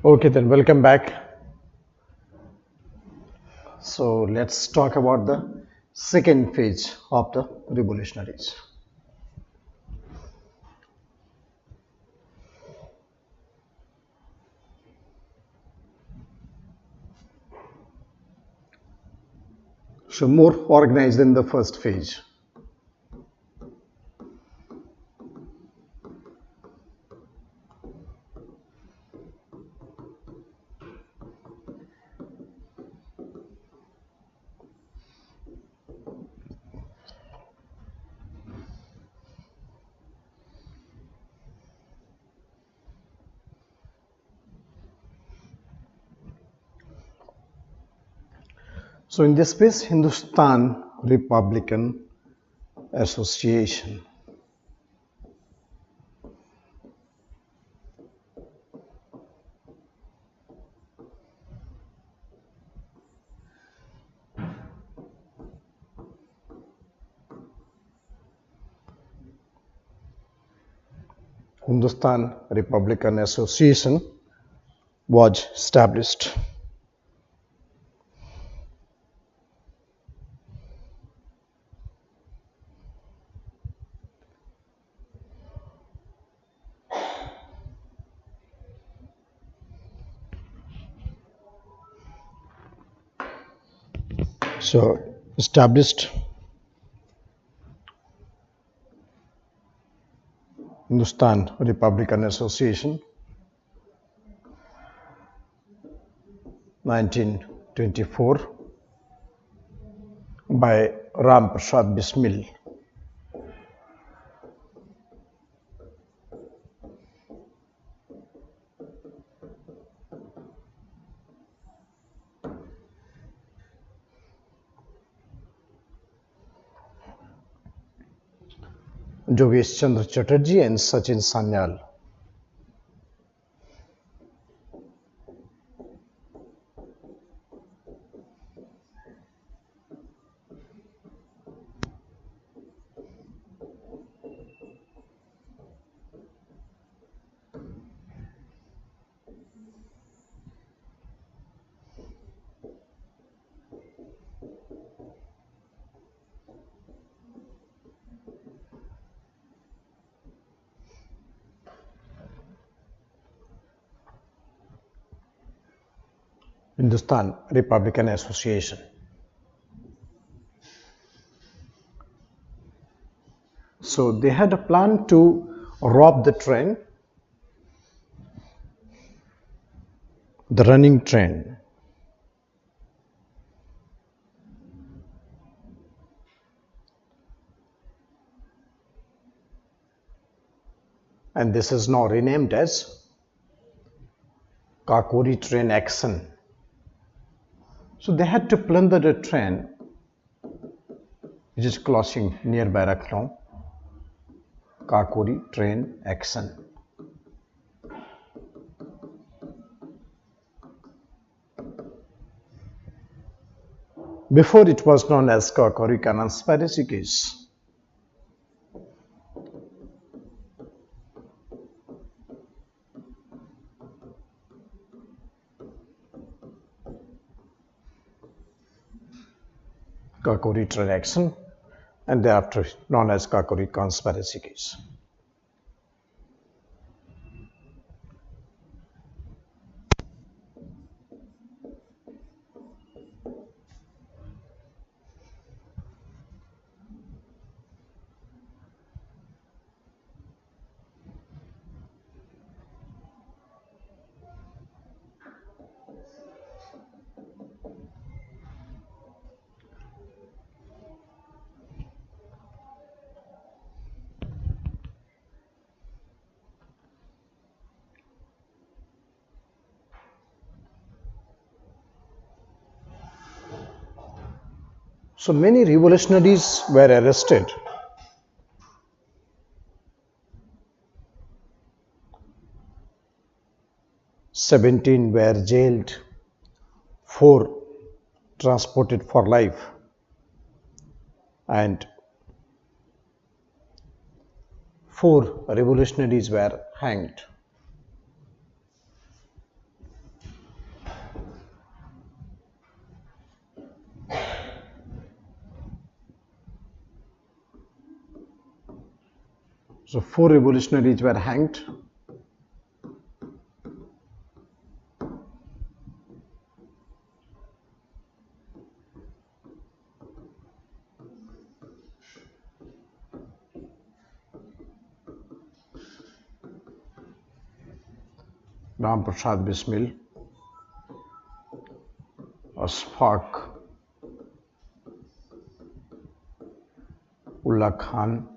Okay, then welcome back. So let's talk about the second phase of the revolutionaries. So more organized than the first phase. So in this phase, Hindustan Republican Association. Hindustan Republican Association was established. So established Hindustan Republican Association 1924 by Ram Prasad Bismil. Jogesh Chandra Chatterjee and Sachin Sanyal. Hindustan Republican Association. So they had a plan to rob the train, the running train. And this is now renamed as Kakori train action. So they had to plunder the train which is crossing nearby Lucknow. Kakori train action. Before it was known as Kakori conspiracy case. Kakori train action, and thereafter known as Kakori conspiracy case. So many revolutionaries were arrested. "17 were jailed, 4 transported for life. and 4 revolutionaries were hanged. So 4 revolutionaries were hanged. Ram Prasad Bismil, Ashfaq Ullah Khan,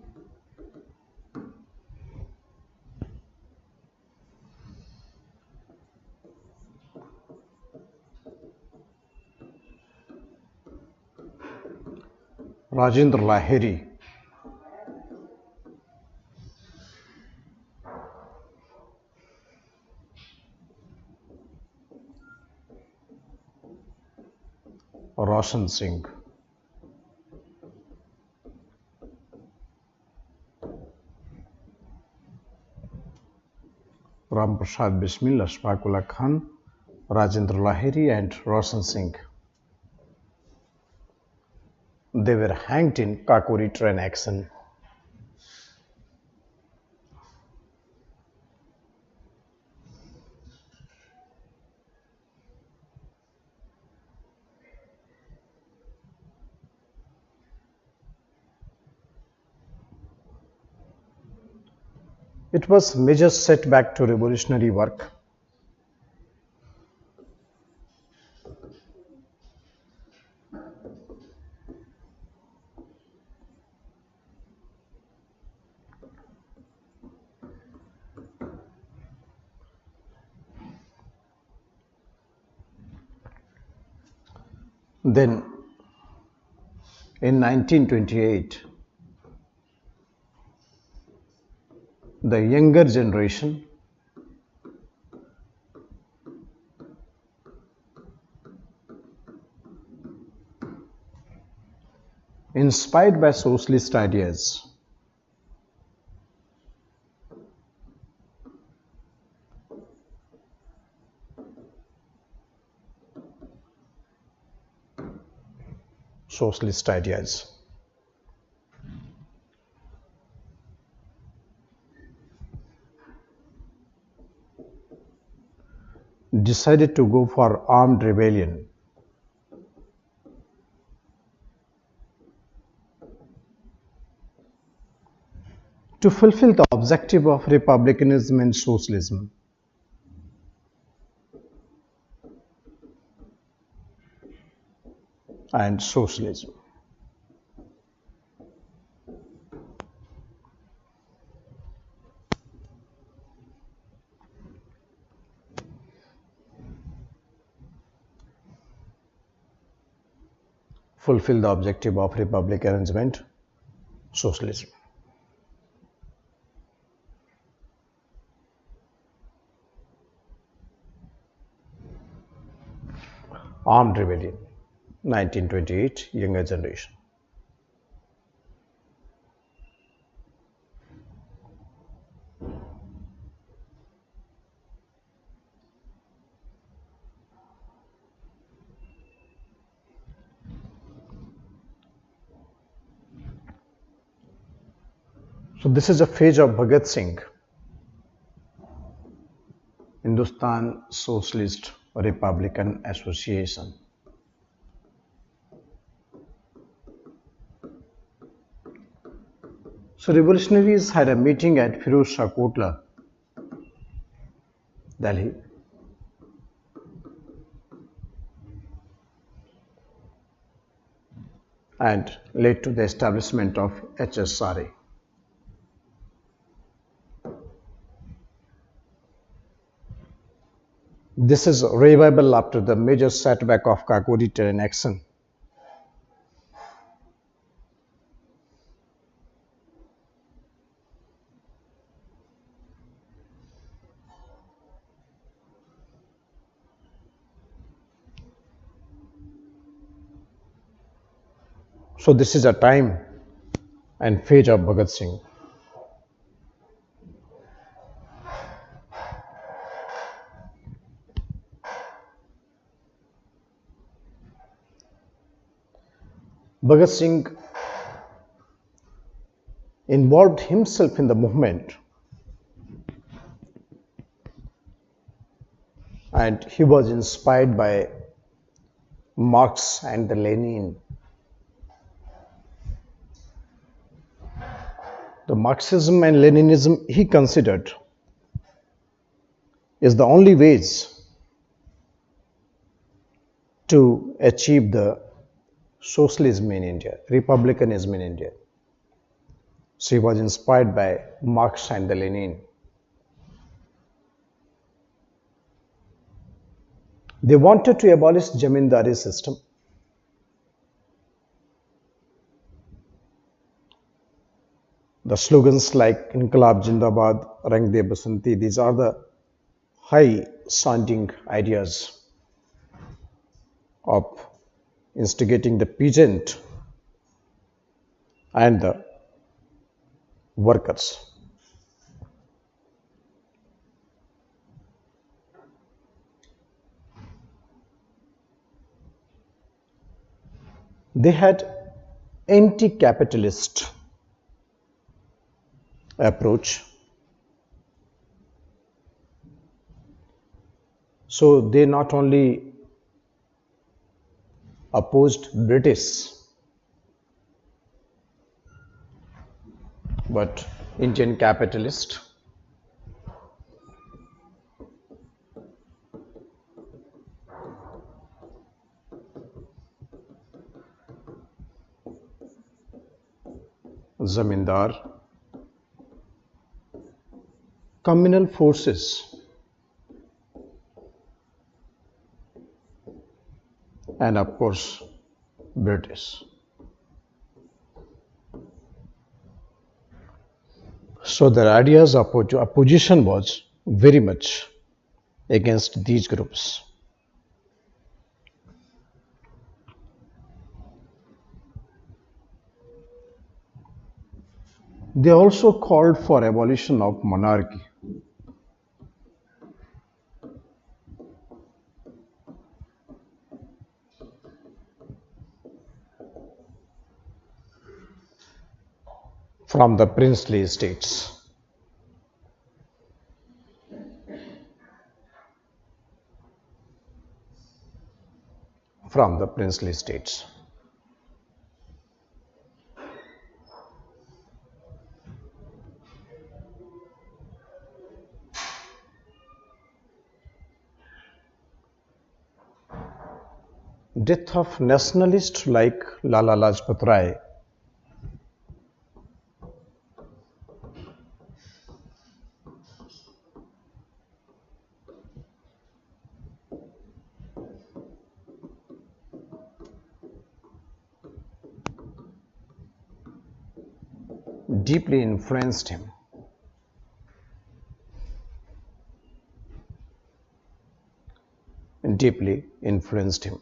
Rajendra Lahiri, Roshan Singh, Ram Prasad Bismil, Ashfaq Ullah Khan, Rajendra Lahiri and Roshan Singh. They were hanged in Kakori train action. It was major setback to revolutionary work. Then in 1928, the younger generation inspired by socialist ideas socialist ideas decided to go for armed rebellion. To fulfill the objective of republicanism and socialism. And socialism. Fulfill the objective of republic arrangement, socialism. Armed rebellion, 1928, younger generation. So this is a phase of Bhagat Singh, Hindustan Socialist Republican Association. So revolutionaries had a meeting at Firoz Shah Kotla, Delhi. And led to the establishment of HSRA. This is revival after the major setback of Kakori terrain action. So this is a time and phase of Bhagat Singh. Bhagat Singh involved himself in the movement, and he was inspired by Marx and the Lenin. The Marxism and Leninism he considered is the only ways to achieve the socialism in India, republicanism in India. So he was inspired by Marx and the Lenin. They wanted to abolish Jamindari system. The slogans like Inqilab Jindabad, Rang De Basanti, these are the high sounding ideas of instigating the peasant and the workers. They had anti-capitalist approach. So they not only opposed British but Indian capitalist. Zamindar, communal forces, and of course British. So their ideas of opposition was very much against these groups. They also called for abolition of monarchy. From the princely estates. From the princely states. Death of nationalists like Lala Lajpat Rai deeply influenced him. Deeply influenced him.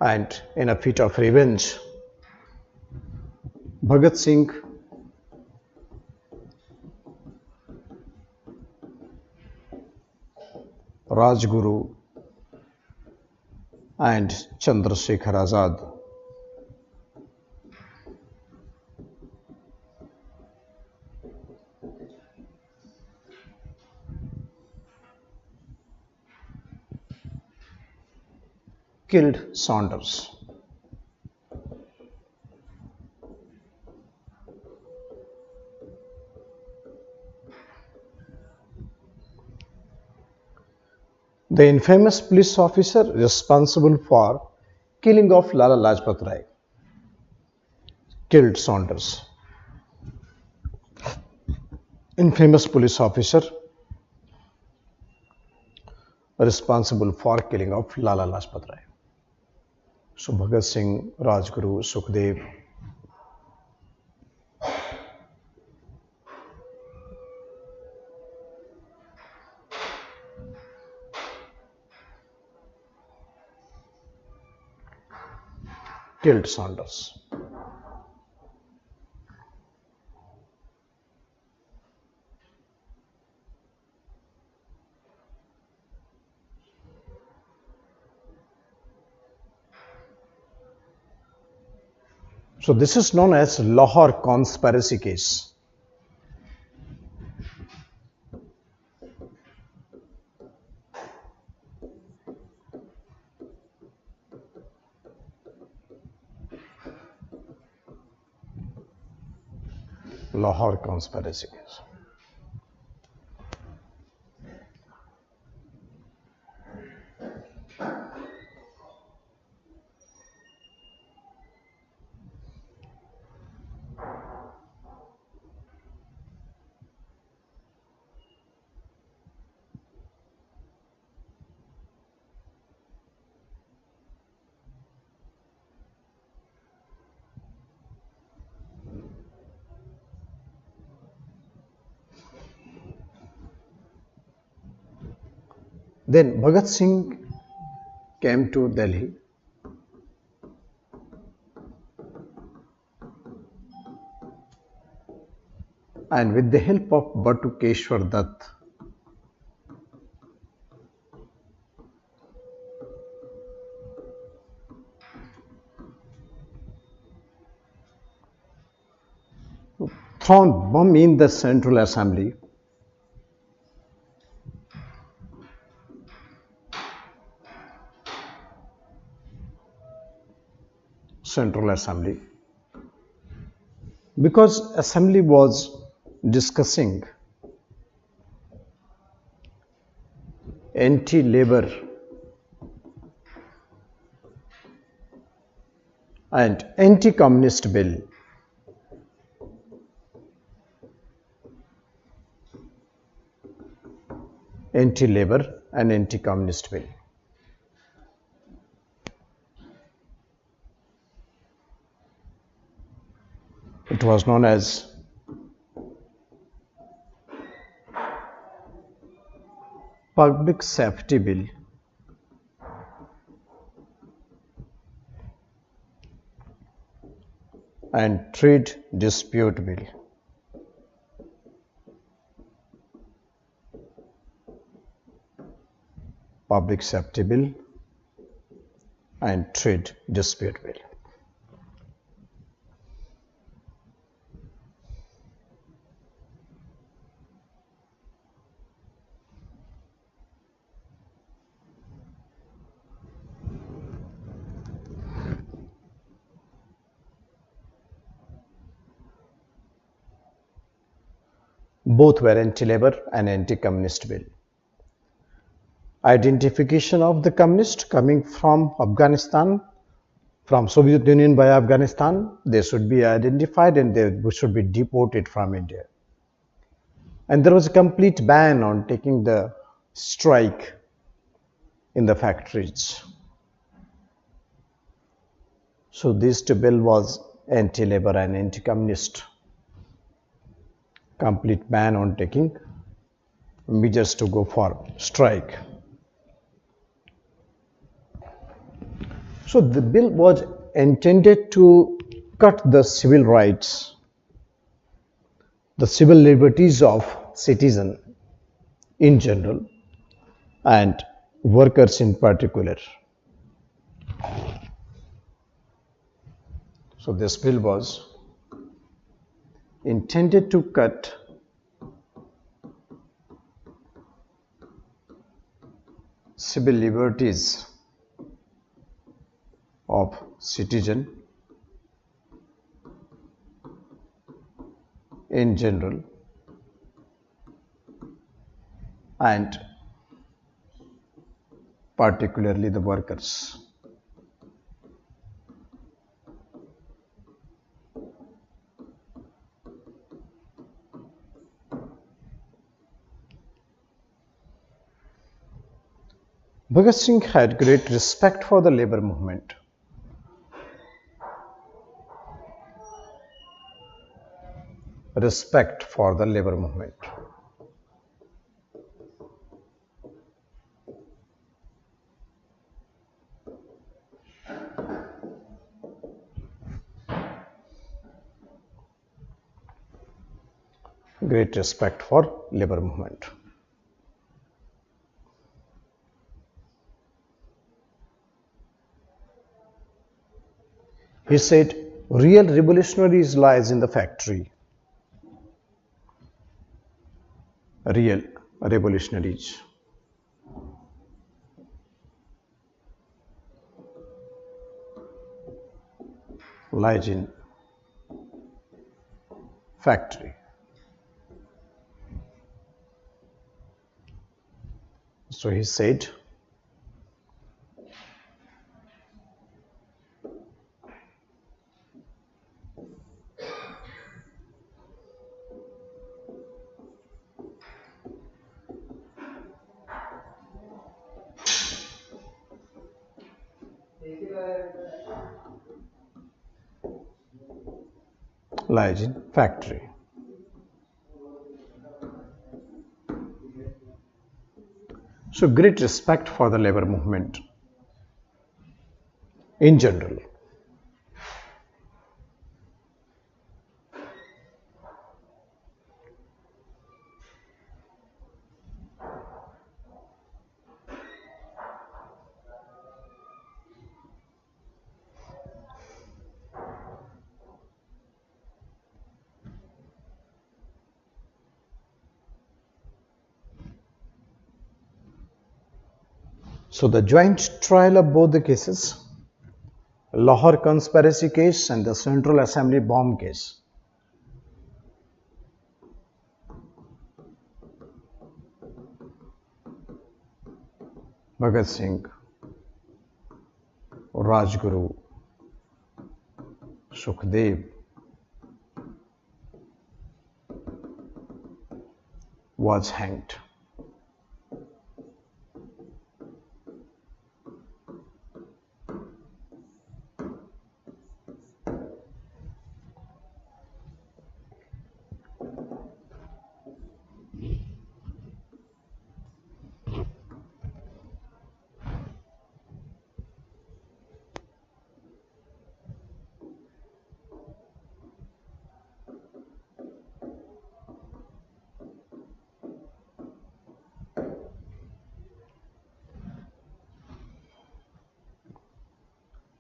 And in a fit of revenge, Bhagat Singh Rajguru and Chandrasekhar Azad killed Saunders. The infamous police officer responsible for killing of Lala Lajpat Rai killed Saunders. Infamous police officer responsible for killing of Lala Lajpat Rai. So Bhagat Singh, Rajguru, Sukhdev, killed Saunders. So this is known as Lahore conspiracy case. Lahore conspiracy case. Then Bhagat Singh came to Delhi and with the help of Batukeshwar Dutt, thrown bomb in the Central Assembly. Central Assembly. Because Assembly was discussing anti-labor and anti-communist bill. Anti-labor and anti-communist bill. It was known as Public Safety Bill. And Trade Dispute Bill. Public Safety Bill and Trade Dispute Bill. Both were anti-labor and anti-communist bill. Identification of the communist coming from Afghanistan, from Soviet Union by Afghanistan, they should be identified and they should be deported from India. And there was a complete ban on taking the strike in the factories. So this bill was anti-labor and anti-communist. Complete ban on taking measures to go for strike. So the bill was intended to cut the civil rights, the civil liberties of citizens in general and workers in particular. So this bill was intended to cut civil liberties of citizen in general and particularly the workers. Bhagat Singh had great respect for the labor movement. Respect for the labor movement. great respect for labor movement. He said, real revolutionaries lies in the factory. Real revolutionaries lies in factory. So he said, lies in factory. So great respect for the labor movement in general. So the joint trial of both the cases, Lahore conspiracy case and the Central Assembly bomb case, Bhagat Singh, Rajguru, Sukhdev was hanged.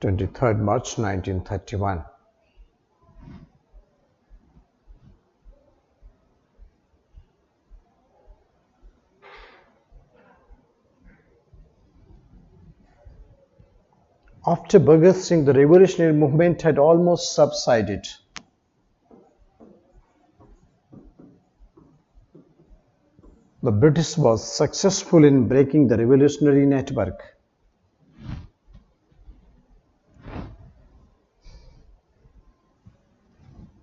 March 23, 1931. After Bhagat Singh, the revolutionary movement had almost subsided. The British was successful in breaking the revolutionary network.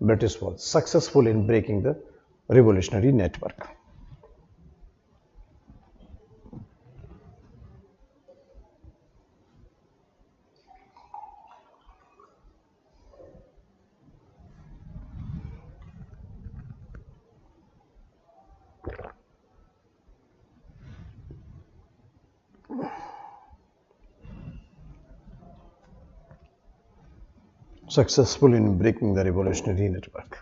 British was successful in breaking the revolutionary network. Successful in breaking the revolutionary network.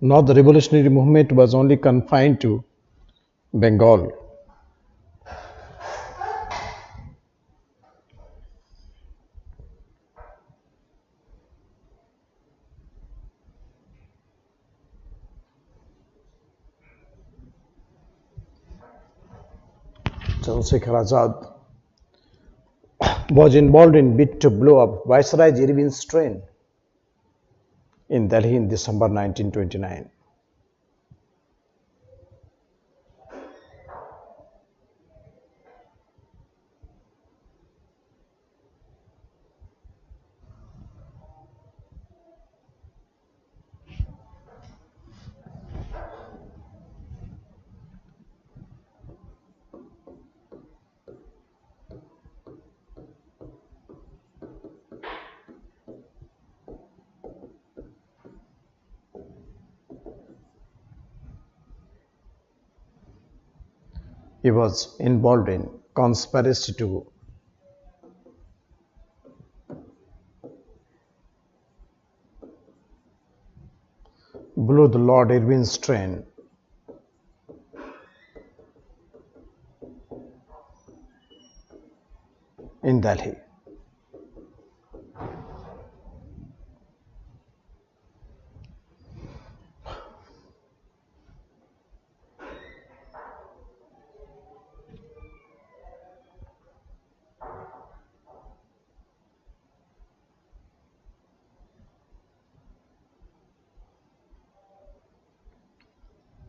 Now the revolutionary movement was only confined to Bengal. Chandrasekhar Azad was involved in bid to blow up Viceroy Irving's train in Delhi in December 1929. He was involved in conspiracy to blow the Lord Irwin's train in Delhi.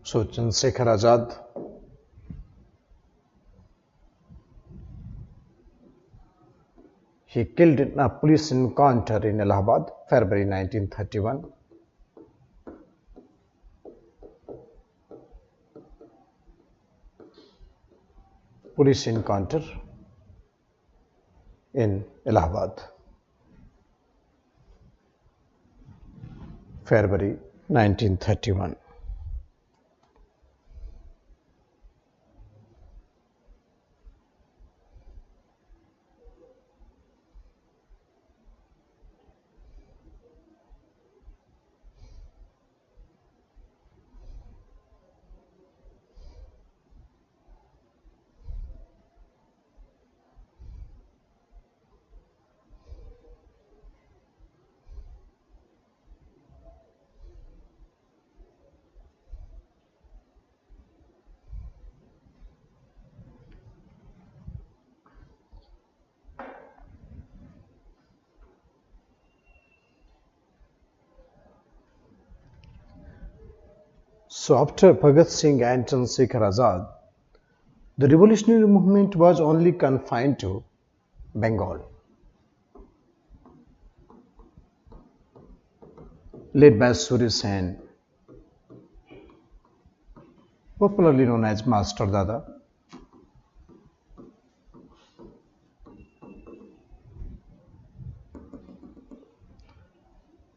So Chandrasekhar Azad, he killed in a police encounter in Allahabad, February 1931. Police encounter in Allahabad, February 1931. So after Bhagat Singh and Chandrasekhar Azad, the revolutionary movement was only confined to Bengal, led by Suri Sen, popularly known as Master Dada.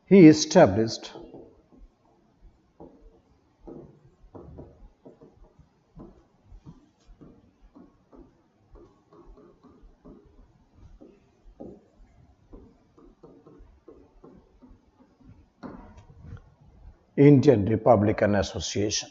He established Indian Republican Association.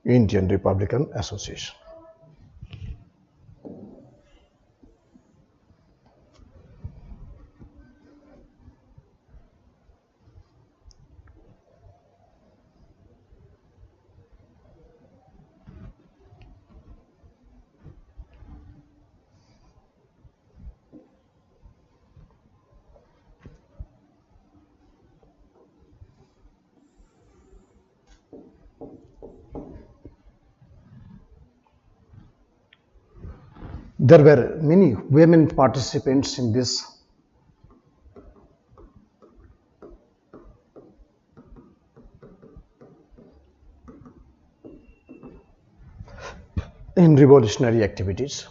Indian Republican Association. There were many women participants in this in revolutionary activities.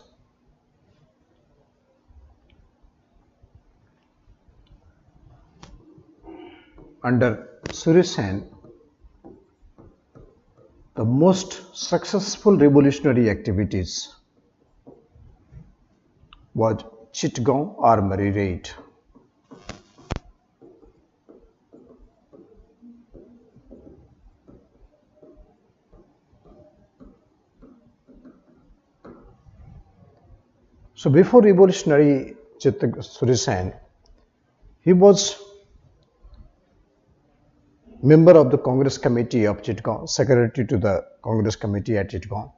Under Suri Sen, the most successful revolutionary activities was Chittagaon Armory raid. So before revolutionary Suri Sen, he was member of the Congress Committee of Chittagaon, secretary to the Congress Committee at Chittagaon.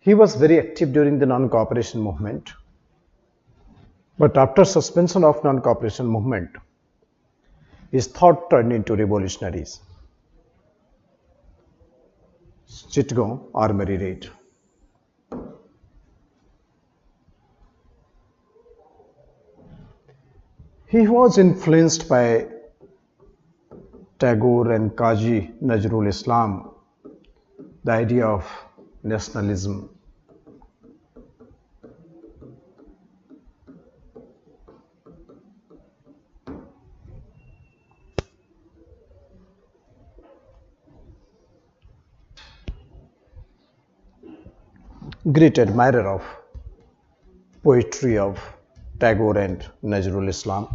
He was very active during the non-cooperation movement, but after suspension of non-cooperation movement, his thought turned into revolutionaries. Chittagong Armory Raid. He was influenced by Tagore and Kazi Nazrul Islam, the idea of nationalism. Great admirer of poetry of Tagore and Nazrul Islam.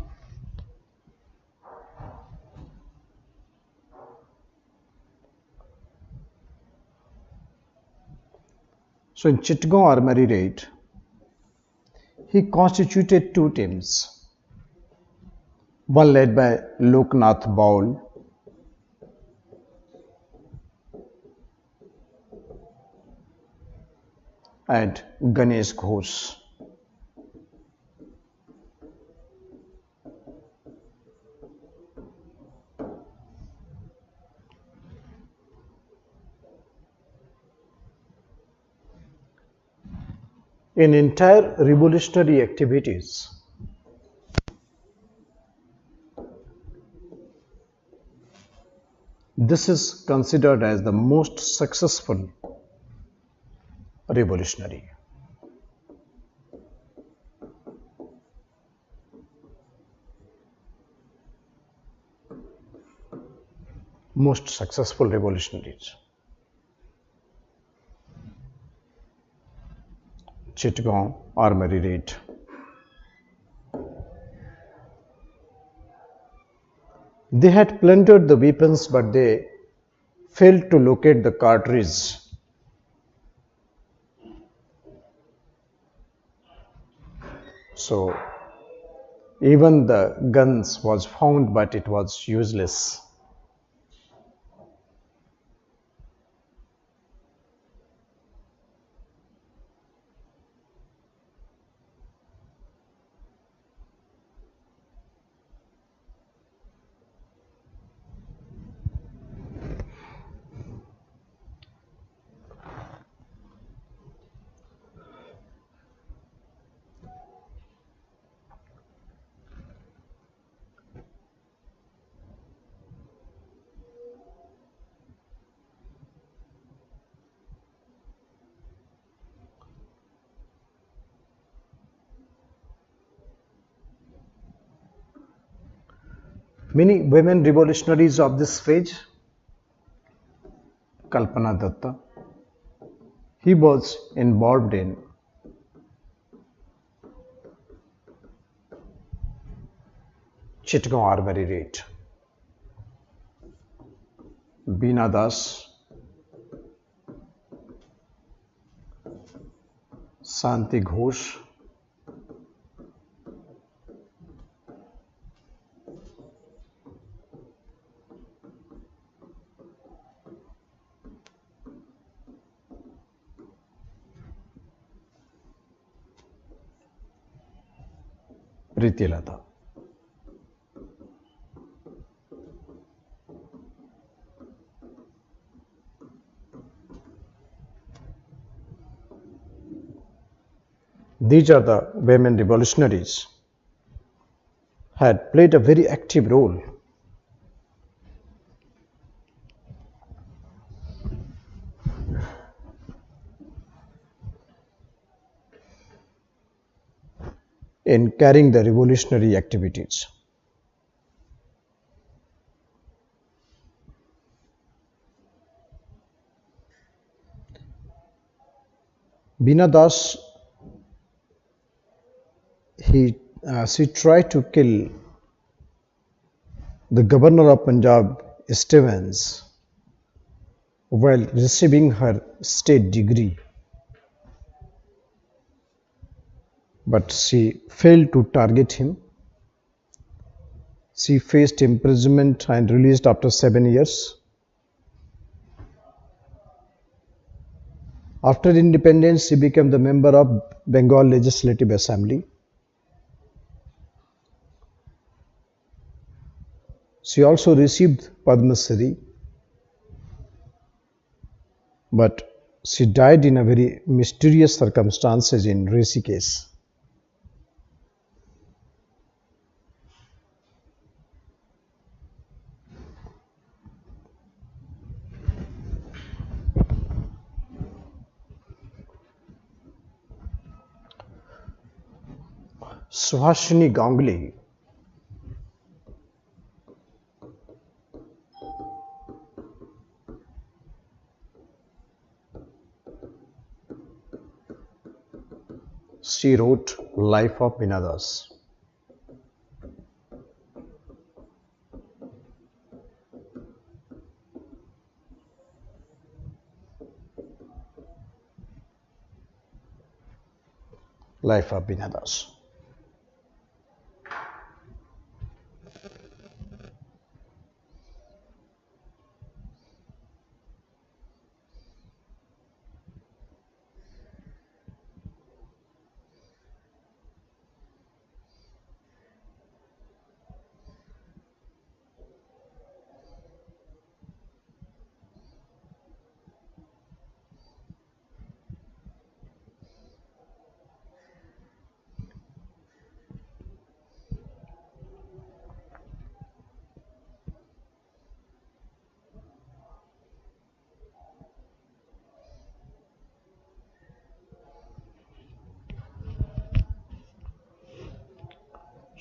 So in Chittagong Armory Raid, he constituted two teams, one led by Loknath Baul and Ganesh Ghosh. In entire revolutionary activities, this is considered as the most successful revolutionary. Most successful revolutionaries. Chittagong Armory Raid. They had plundered the weapons, but they failed to locate the cartridge. So even the guns was found, but it was useless. Many women revolutionaries of this phase. Kalpana Datta. He was involved in Chittagong Armory Raid. Beena Das, Santi Ghosh, Priti Lata. These are the women revolutionaries had played a very active role in carrying the revolutionary activities. Beena Das, she tried to kill the governor of Punjab, Stevens, while receiving her state degree. But she failed to target him. She faced imprisonment and released after 7 years. After independence, she became the member of Bengal Legislative Assembly. She also received Padma Shri, but she died in a very mysterious circumstances in Rishikesh. Suhasini Ganguly, she wrote Life of Meena Das. Life of Meena Das.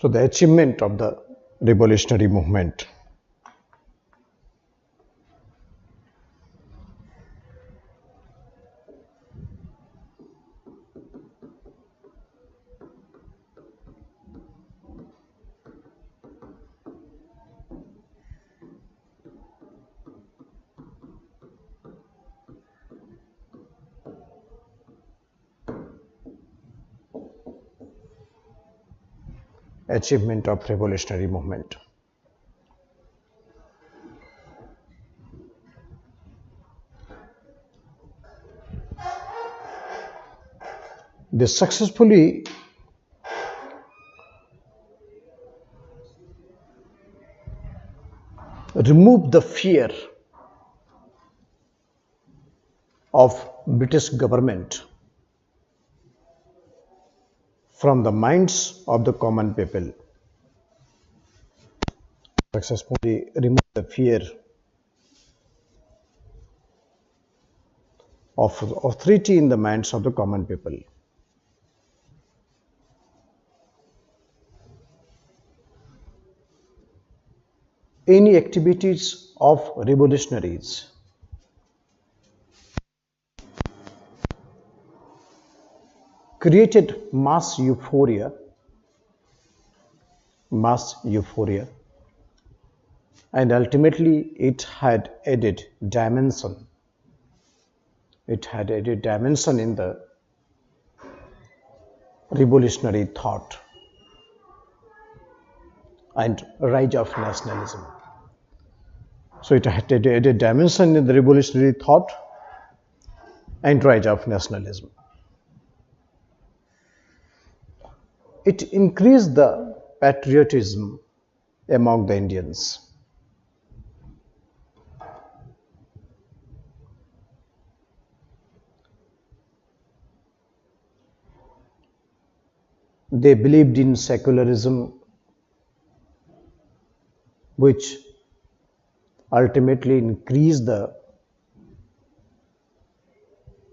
So the achievement of the revolutionary movement. Achievement of revolutionary movement. They successfully removed the fear of British government from the minds of the common people. Successfully removed the fear of authority in the minds of the common people. Any activities of revolutionaries created mass euphoria, and ultimately it had added dimension. It had added dimension in the revolutionary thought and rise of nationalism. So it had added dimension in the revolutionary thought and rise of nationalism. It increased the patriotism among the Indians. They believed in secularism, which ultimately increased the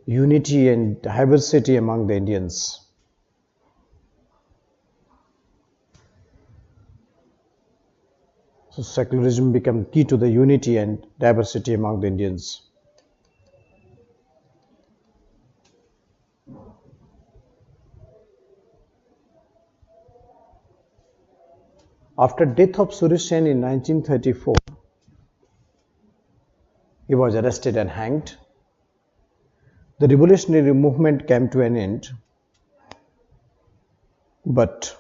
unity and diversity among the Indians. So secularism became key to the unity and diversity among the Indians. After death of Suresh Sen in 1934, he was arrested and hanged. The revolutionary movement came to an end, but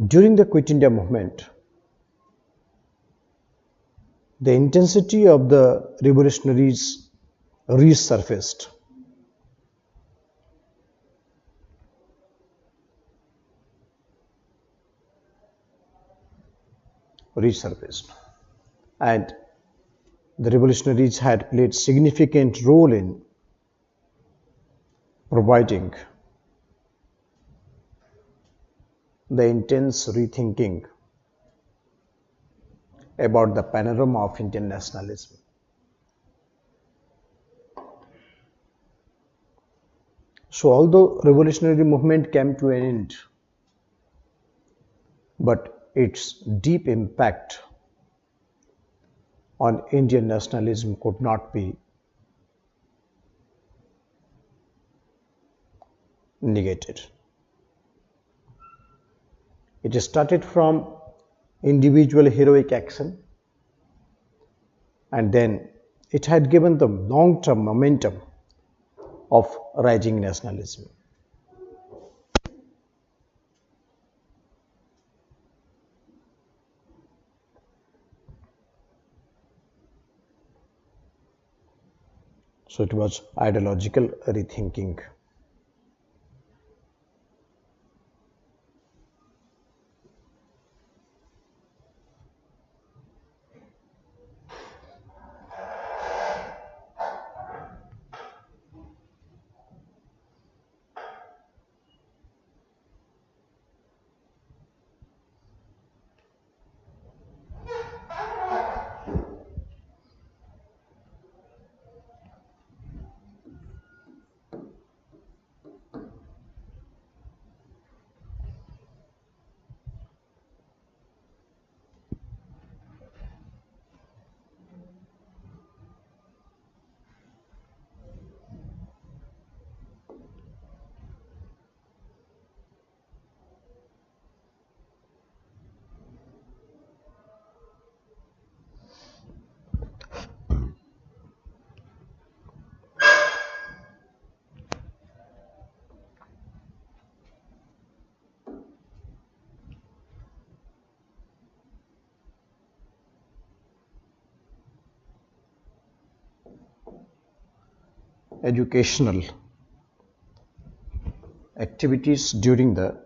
during the Quit India movement, the intensity of the revolutionaries resurfaced. And the revolutionaries had played significant role in providing the intense rethinking about the panorama of Indian nationalism. So although revolutionary movement came to an end, but its deep impact on Indian nationalism could not be negated. It started from individual heroic action, and then it had given the long-term momentum of rising nationalism. So it was ideological rethinking. Educational activities during the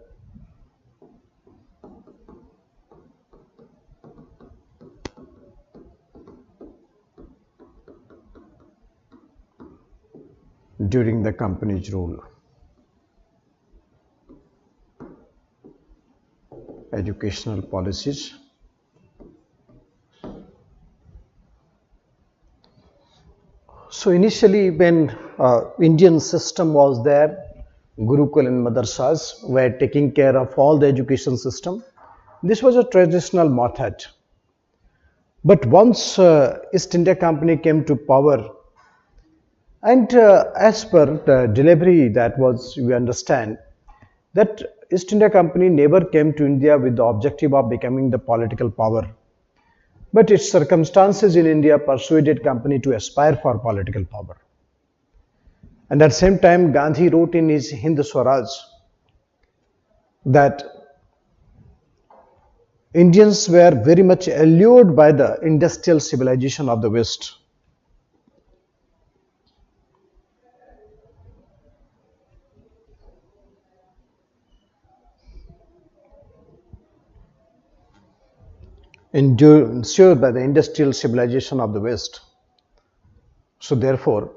company's rule. Educational policies. So initially when Indian system was there, Gurukul and Madrasas were taking care of all the education system. This was a traditional method. But once East India Company came to power, and as per the delivery that was, we understand that East India Company never came to India with the objective of becoming the political power. But its circumstances in India persuaded company to aspire for political power. And at the same time, Gandhi wrote in his Hind Swaraj that Indians were very much allured by the industrial civilization of the West. Ensured by the industrial civilization of the West. So therefore,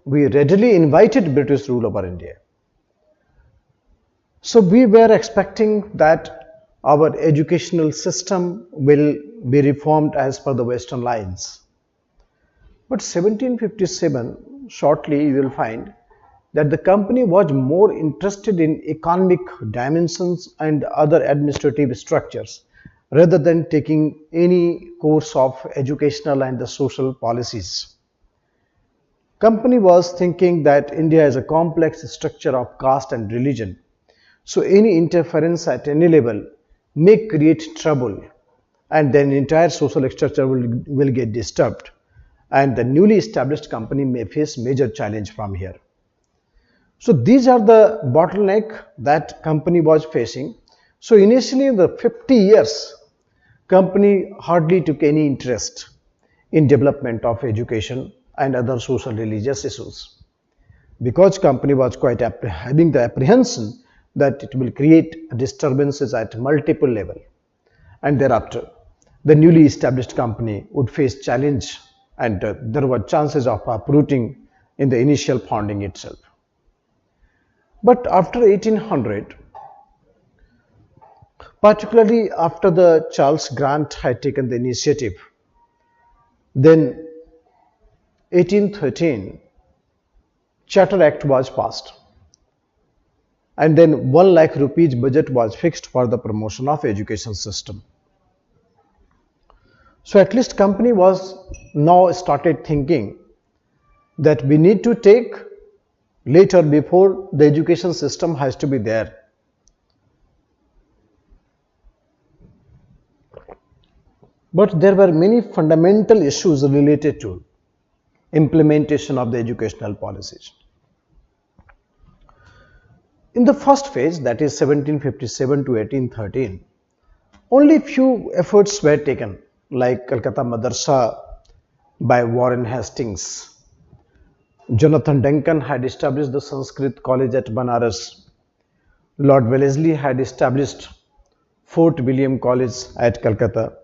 we readily invited British rule over India. So we were expecting that our educational system will be reformed as per the Western lines. But 1757, shortly you will find that the company was more interested in economic dimensions and other administrative structures rather than taking any course of educational and the social policies. Company was thinking that India is a complex structure of caste and religion. So any interference at any level may create trouble, and then entire social structure will get disturbed, and the newly established company may face major challenge from here. So these are the bottleneck that company was facing. So initially in the 50 years, company hardly took any interest in development of education and other social religious issues. Because company was quite having the apprehension that it will create disturbances at multiple level, and thereafter the newly established company would face challenge, and there were chances of uprooting in the initial founding itself. But after 1800, particularly after the Charles Grant had taken the initiative, then 1813 Charter Act was passed, and then 1 lakh rupees budget was fixed for the promotion of education system. So at least company was now started thinking that we need to take later before the education system has to be there. But there were many fundamental issues related to implementation of the educational policies. In the first phase, that is 1757 to 1813, only few efforts were taken, like Calcutta Madrasa by Warren Hastings. Jonathan Duncan had established the Sanskrit College at Banaras. Lord Wellesley had established Fort William College at Calcutta.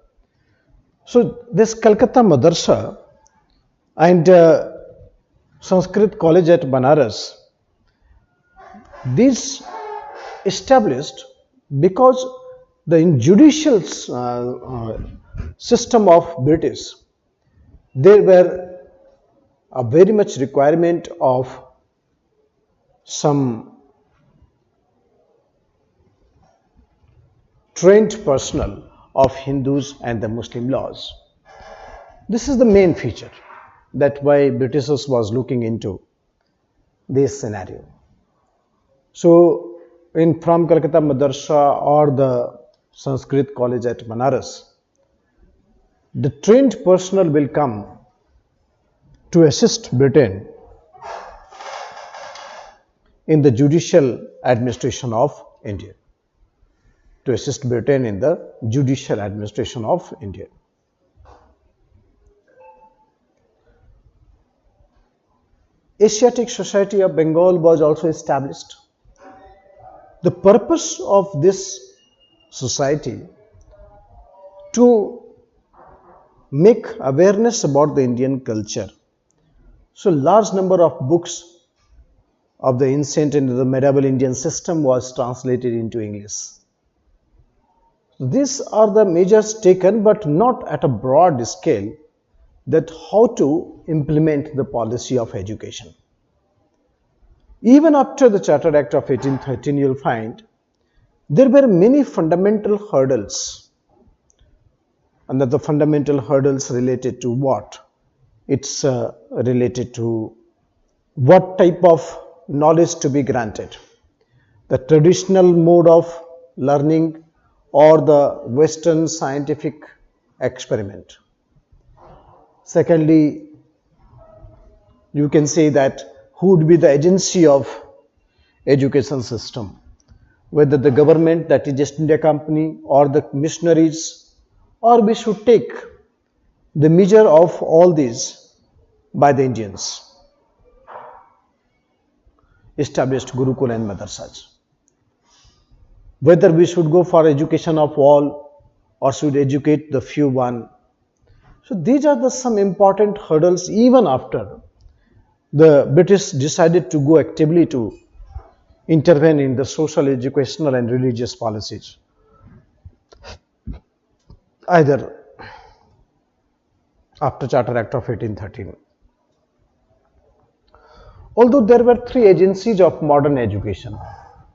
So this Calcutta Madrasa and Sanskrit College at Banaras, these established because the judicial system of British, there were a very much requirement of some trained personnel of Hindus and the Muslim laws. This is the main feature that why Britishers was looking into this scenario. So from Calcutta Madrasa or the Sanskrit College at Banaras, the trained personnel will come to assist Britain in the judicial administration of India. To assist Britain in the judicial administration of India. Asiatic Society of Bengal was also established. The purpose of this society to make awareness about the Indian culture. So large number of books of the ancient and the medieval Indian system was translated into English. These are the measures taken, but not at a broad scale, that how to implement the policy of education. Even after the Charter Act of 1813, you will find there were many fundamental hurdles. And that the fundamental hurdles related to what? It's related to what type of knowledge to be granted. The traditional mode of learning or the Western scientific experiment. Secondly, you can say that who would be the agency of education system, whether the government, that is East India Company, or the missionaries, or we should take the measure of all these by the Indians. Established Gurukul and Madrasas. Whether we should go for education of all or should educate the few one. So these are the some important hurdles even after the British decided to go actively to intervene in the social, educational and religious policies. Either after Charter Act of 1813. Although there were three agencies of modern education.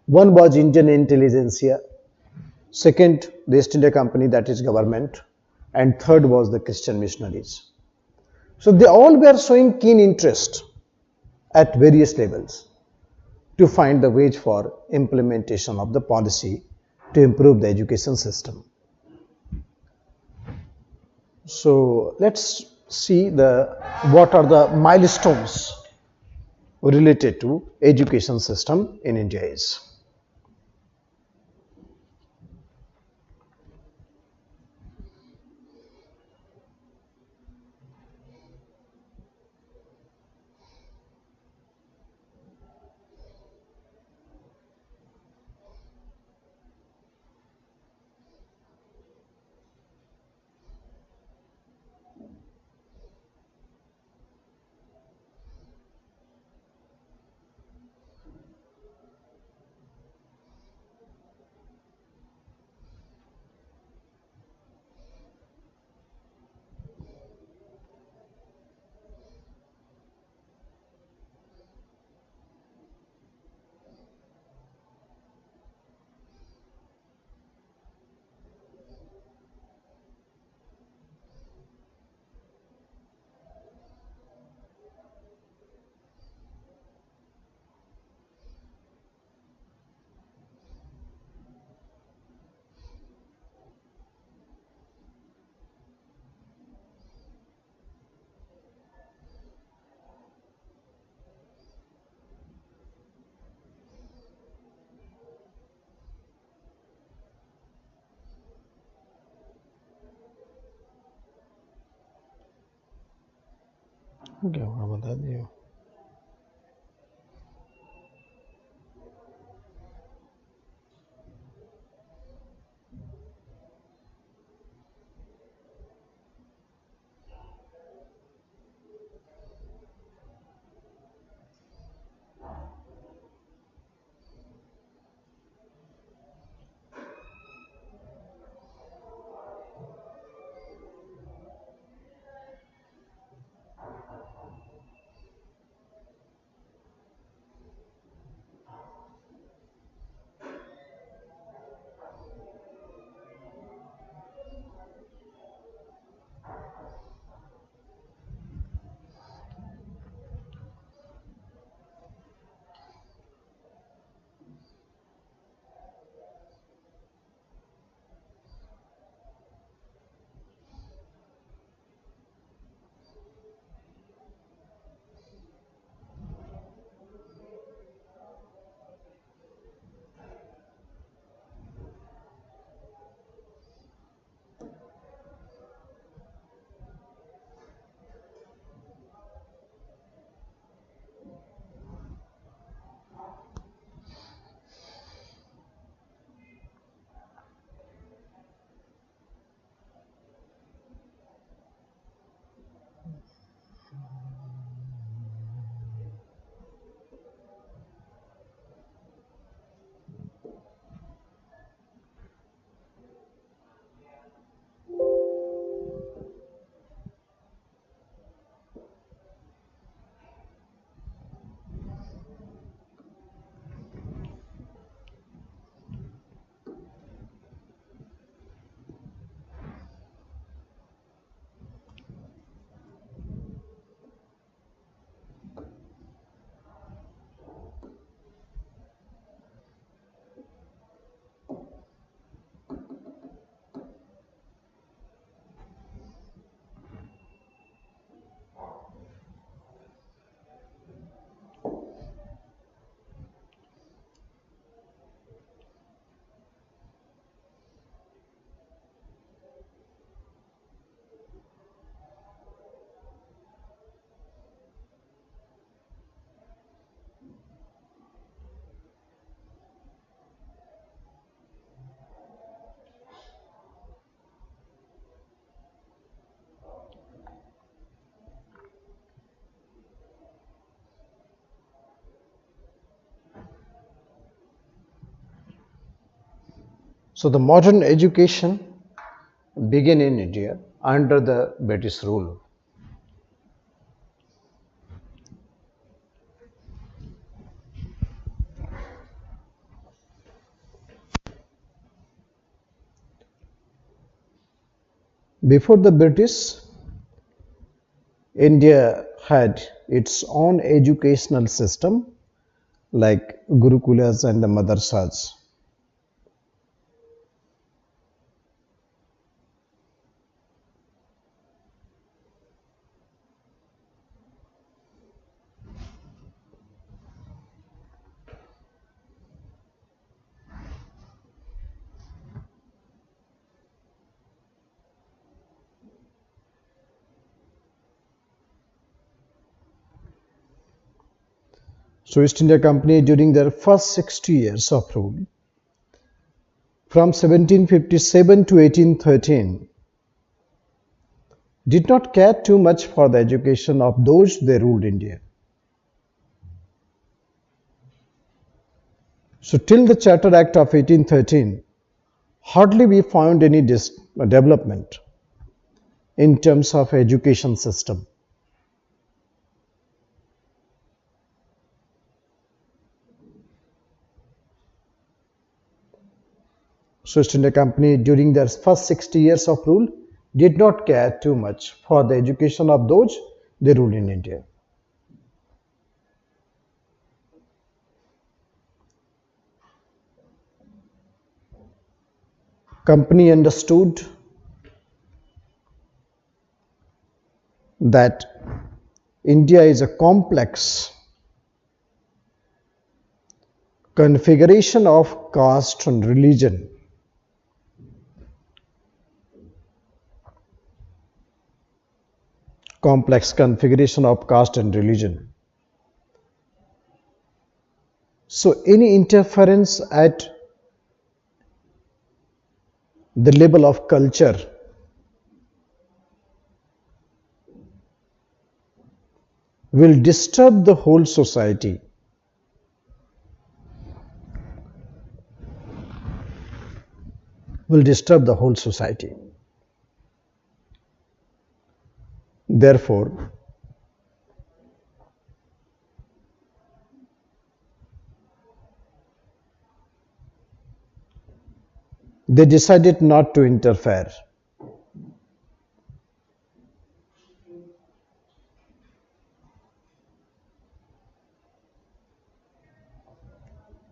One was Indian intelligentsia, second the East India Company, that is government, and third was the Christian missionaries. So they all were showing keen interest at various levels to find the way for implementation of the policy to improve the education system. So let's see what are the milestones related to education system in India is. क्या होगा बता दियो। So the modern education began in India under the British rule. Before the British, India had its own educational system like Gurukulas and the Madrasas. So East India Company during their first 60 years of rule, from 1757 to 1813, did not care too much for the education of those they ruled India. So till the Charter Act of 1813, hardly we found any development in terms of education system. So East India Company during their first 60 years of rule did not care too much for the education of those they ruled in India. Company understood that India is a complex configuration of caste and religion. complex configuration of caste and religion. So any interference at the level of culture will disturb the whole society. Therefore, they decided not to interfere.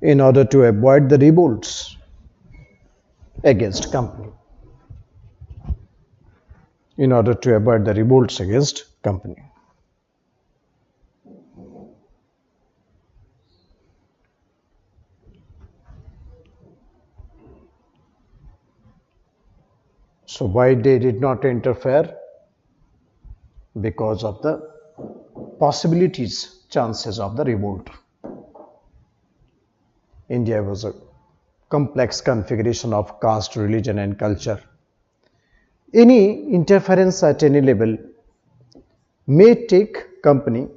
In order to avoid the revolts against company. So why they did not interfere? Because of the chances of the revolt. India was a complex configuration of caste, religion and culture. Any interference at any level may take company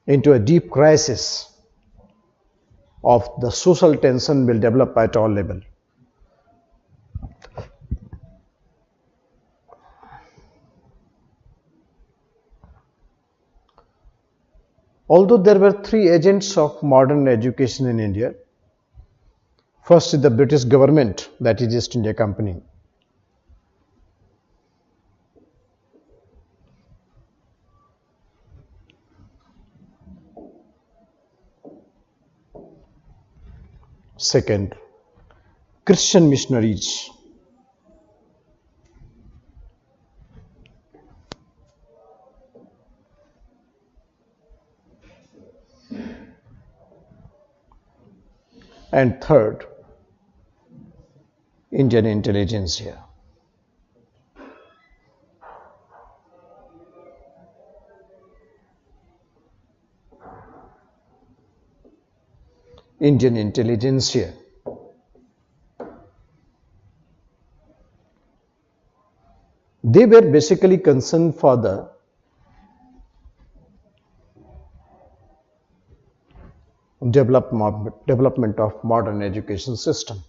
into a deep crisis of the social tension will develop at all levels. Although there were three agents of modern education in India, first is the British government, that is East India Company. Second, Christian missionaries. And third, Indian intelligentsia. Indian intelligentsia. They were basically concerned for the development of modern education system.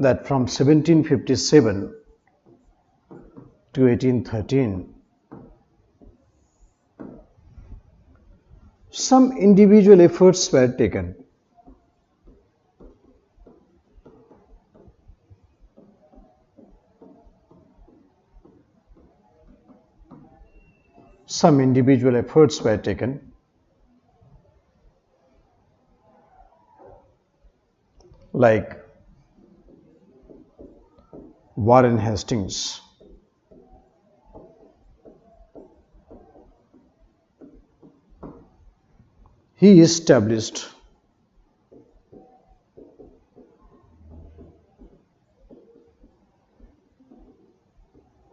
That from 1757 to 1813, some individual efforts were taken. Like Warren Hastings, he established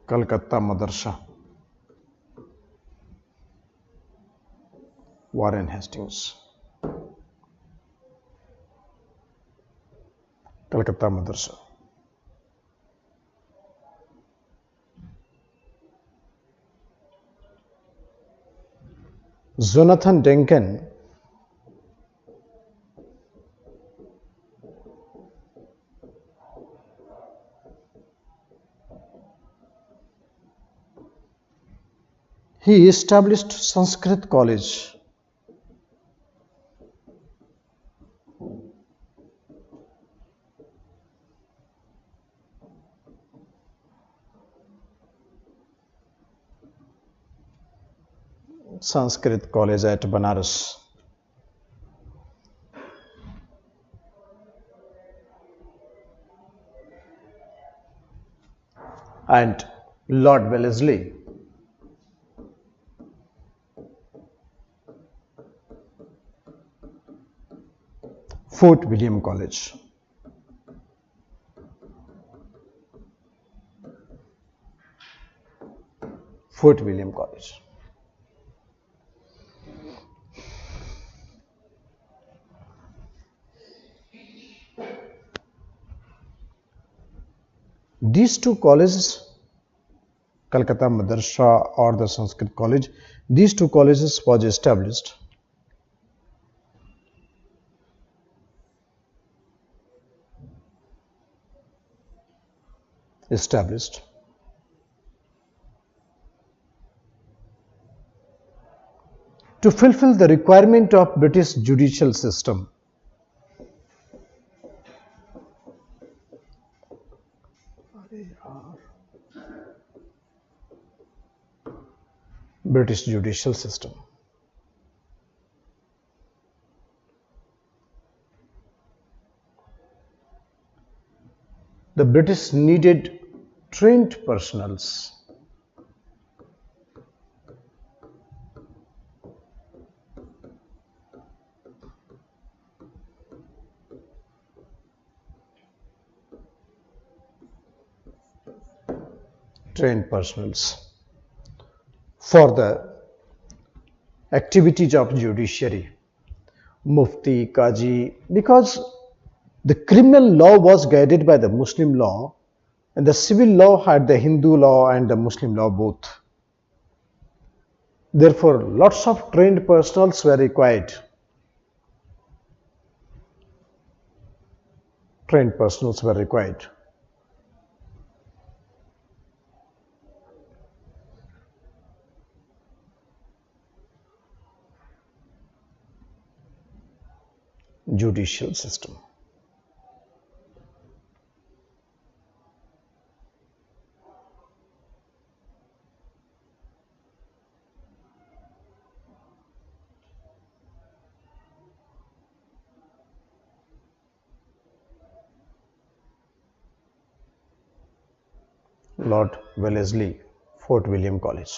Calcutta Madrasa. Warren Hastings, Calcutta Madrasa. Jonathan Duncan, he established Sanskrit College. Sanskrit College at Banaras. and Lord Wellesley. Fort William College. Fort William College. These two colleges, Calcutta Madrasa or the Sanskrit College, these two colleges was established to fulfill the requirement of British judicial system. British judicial system. The British needed trained personnels. Trained personnels for the activities of judiciary, mufti, qazi, because the criminal law was guided by the Muslim law and the civil law had the Hindu law and the Muslim law both. Therefore, lots of trained personnels were required. Trained personnels were required. Judicial system. Lord Wellesley, Fort William College.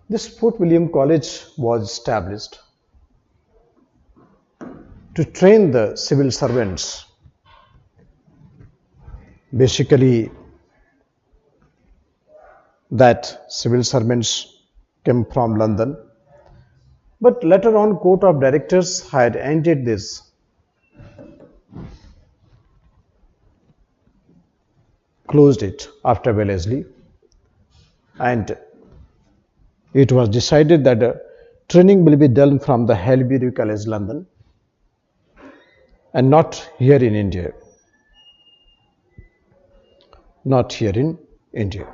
This Fort William College was established to train the civil servants. Basically, that civil servants came from London, but later on Court of Directors had ended this. Closed it after Wellesley, and it was decided that training will be done from the Haileybury College, London, and not here in India. Not here in India.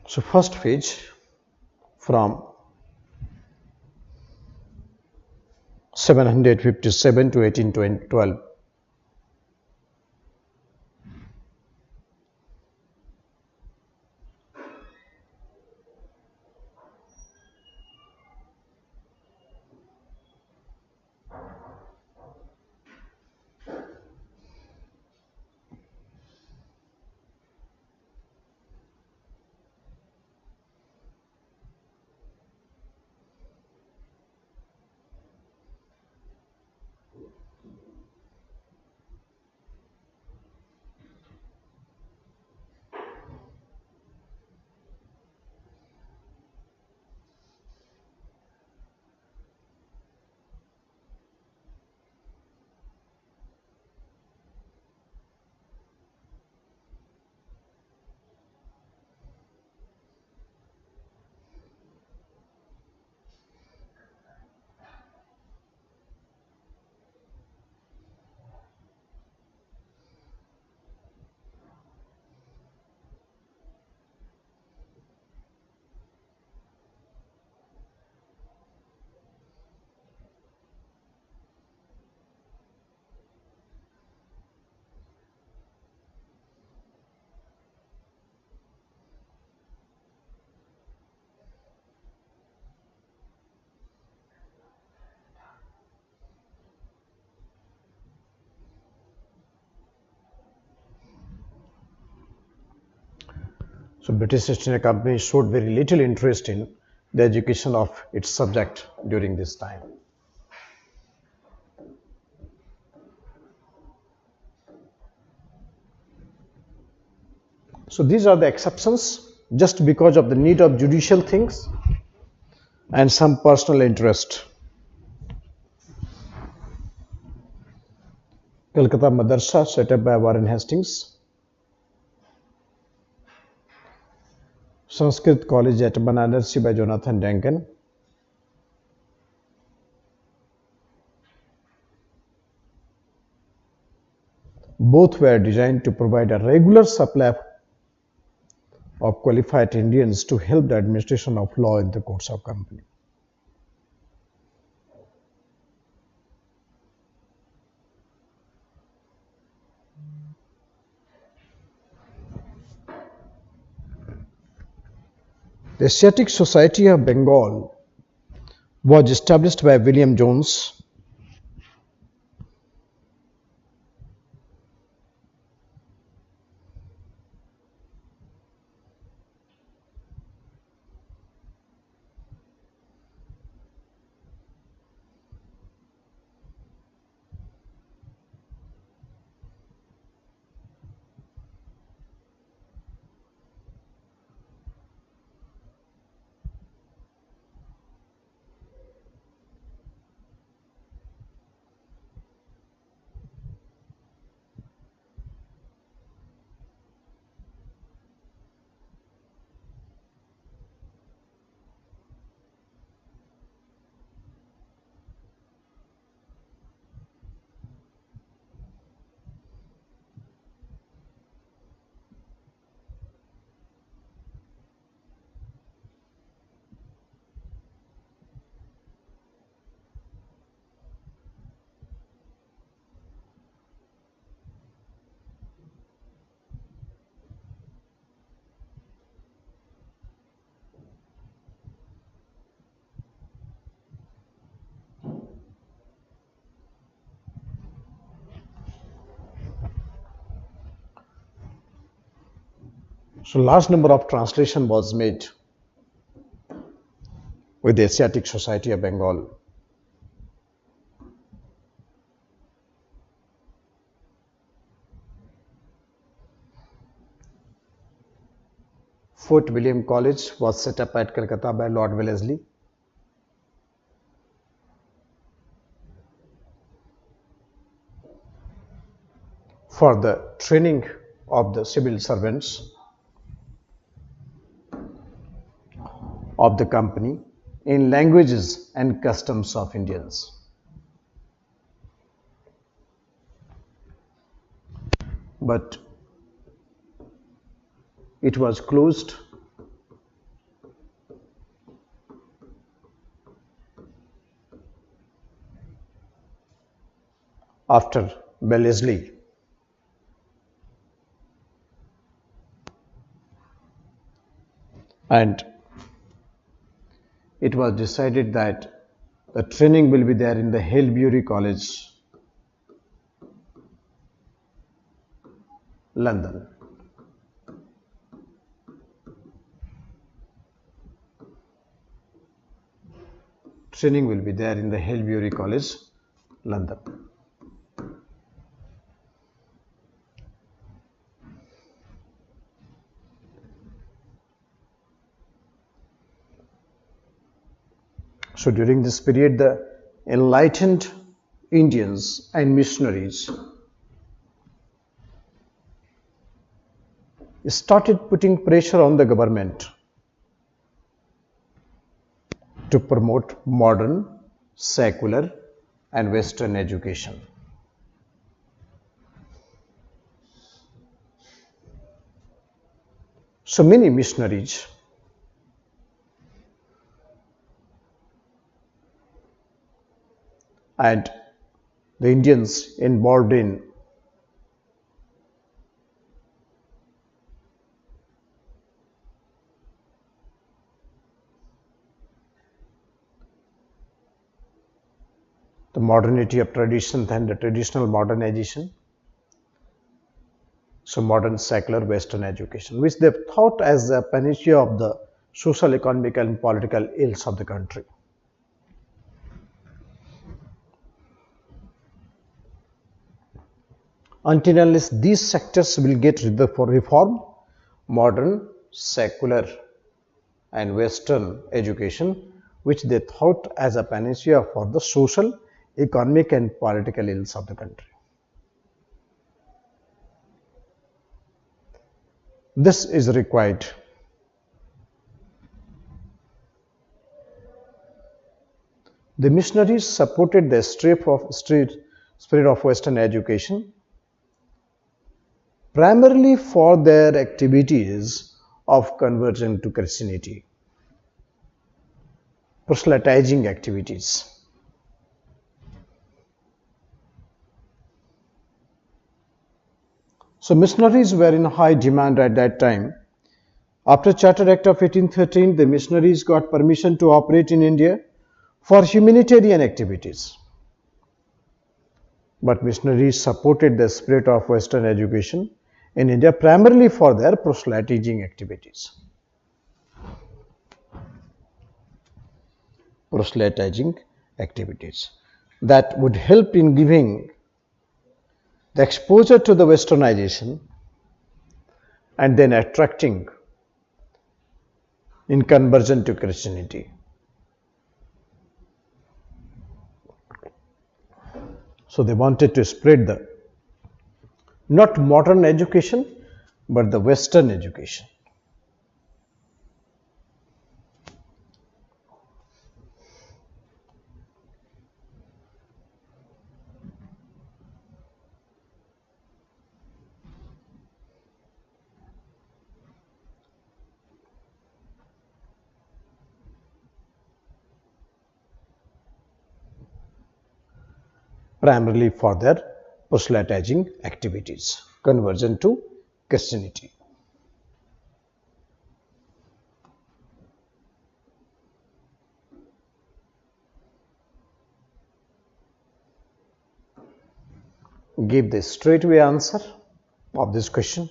So first phase from 757 to 1812. So British East India Company showed very little interest in the education of its subject during this time. So these are the exceptions, just because of the need of judicial things and some personal interest. Calcutta Madrasa, set up by Warren Hastings. Sanskrit College at Banarsi by Jonathan Duncan. Both were designed to provide a regular supply of qualified Indians to help the administration of law in the courts of company. The Asiatic Society of Bengal was established by William Jones. So large number of translation was made with the Asiatic Society of Bengal. Fort William College was set up at Calcutta by Lord Wellesley. For the training of the civil servants of the company in languages and customs of Indians. But it was closed after Wellesley and it was decided that the training will be there in the Haileybury College, London. Training will be there in the Haileybury College, London. So during this period, the enlightened Indians and missionaries started putting pressure on the government to promote modern, secular, and Western education. So many missionaries and the Indians involved in the modernity of tradition and the traditional modernization So modern secular Western education, which they thought as a panacea of the social, economic and political ills of the country. Until unless these sectors will get reform, modern, secular and Western education, which they thought as a panacea for the social, economic and political ills of the country. This is required. The missionaries supported the spirit of Western education primarily for their activities of conversion to Christianity, proselytizing activities. So missionaries were in high demand at that time. After Charter Act of 1813, the missionaries got permission to operate in India for humanitarian activities. But missionaries supported the spirit of Western education in India primarily for their proselytizing activities. Proselytizing activities that would help in giving the exposure to the Westernization and then attracting in conversion to Christianity. So they wanted to spread the not modern education but the Western education. Primarily for their proselytizing activities, conversion to Christianity. Give the straightaway answer of this question.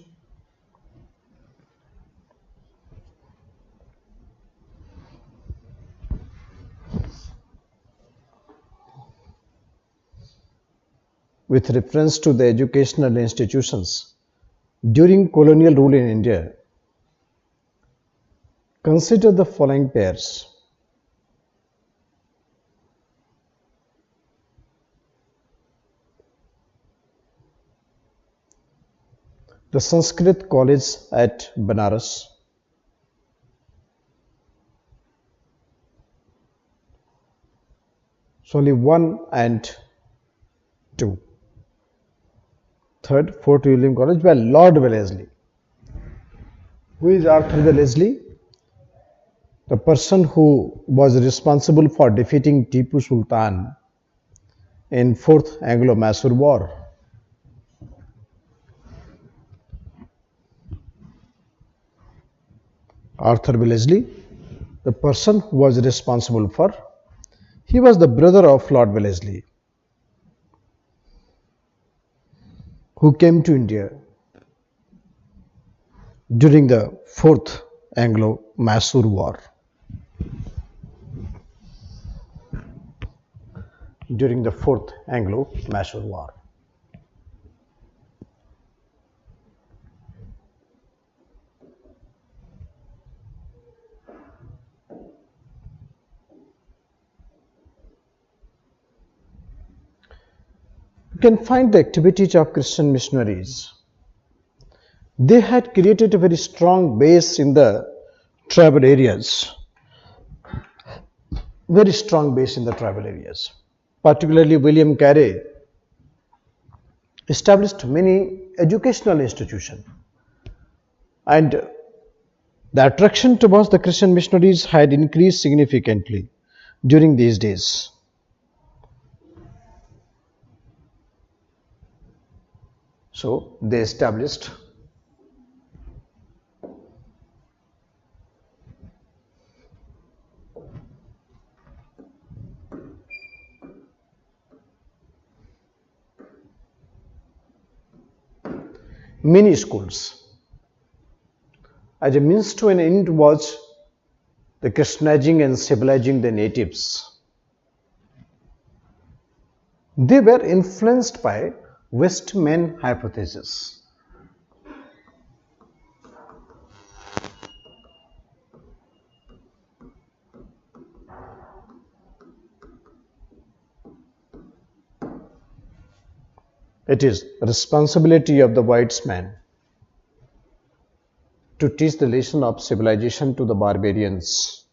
With reference to the educational institutions during colonial rule in India, consider the following pairs. The Sanskrit College at Banaras, so only 1 and 2. Third, Fort William College by Lord Wellesley. Who is Arthur Wellesley? The person who was responsible for defeating Tipu Sultan in 4th Anglo-Mysore War. Arthur Wellesley, the person who was responsible for, he was the brother of Lord Wellesley, who came to India during the 4th Anglo-Mysore War. During the 4th Anglo-Mysore War. You can find the activities of Christian missionaries. They had created a very strong base in the tribal areas. Very strong base in the tribal areas. Particularly William Carey established many educational institutions, and the attraction towards the Christian missionaries had increased significantly during these days. So they established mini schools. As a means to an end was the Christianizing and civilizing the natives. They were influenced by Westman hypothesis. It is the responsibility of the white man to teach the lesson of civilization to the barbarians.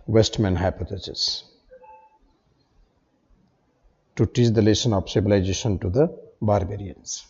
Westman hypothesis. To teach the lesson of civilization to the barbarians.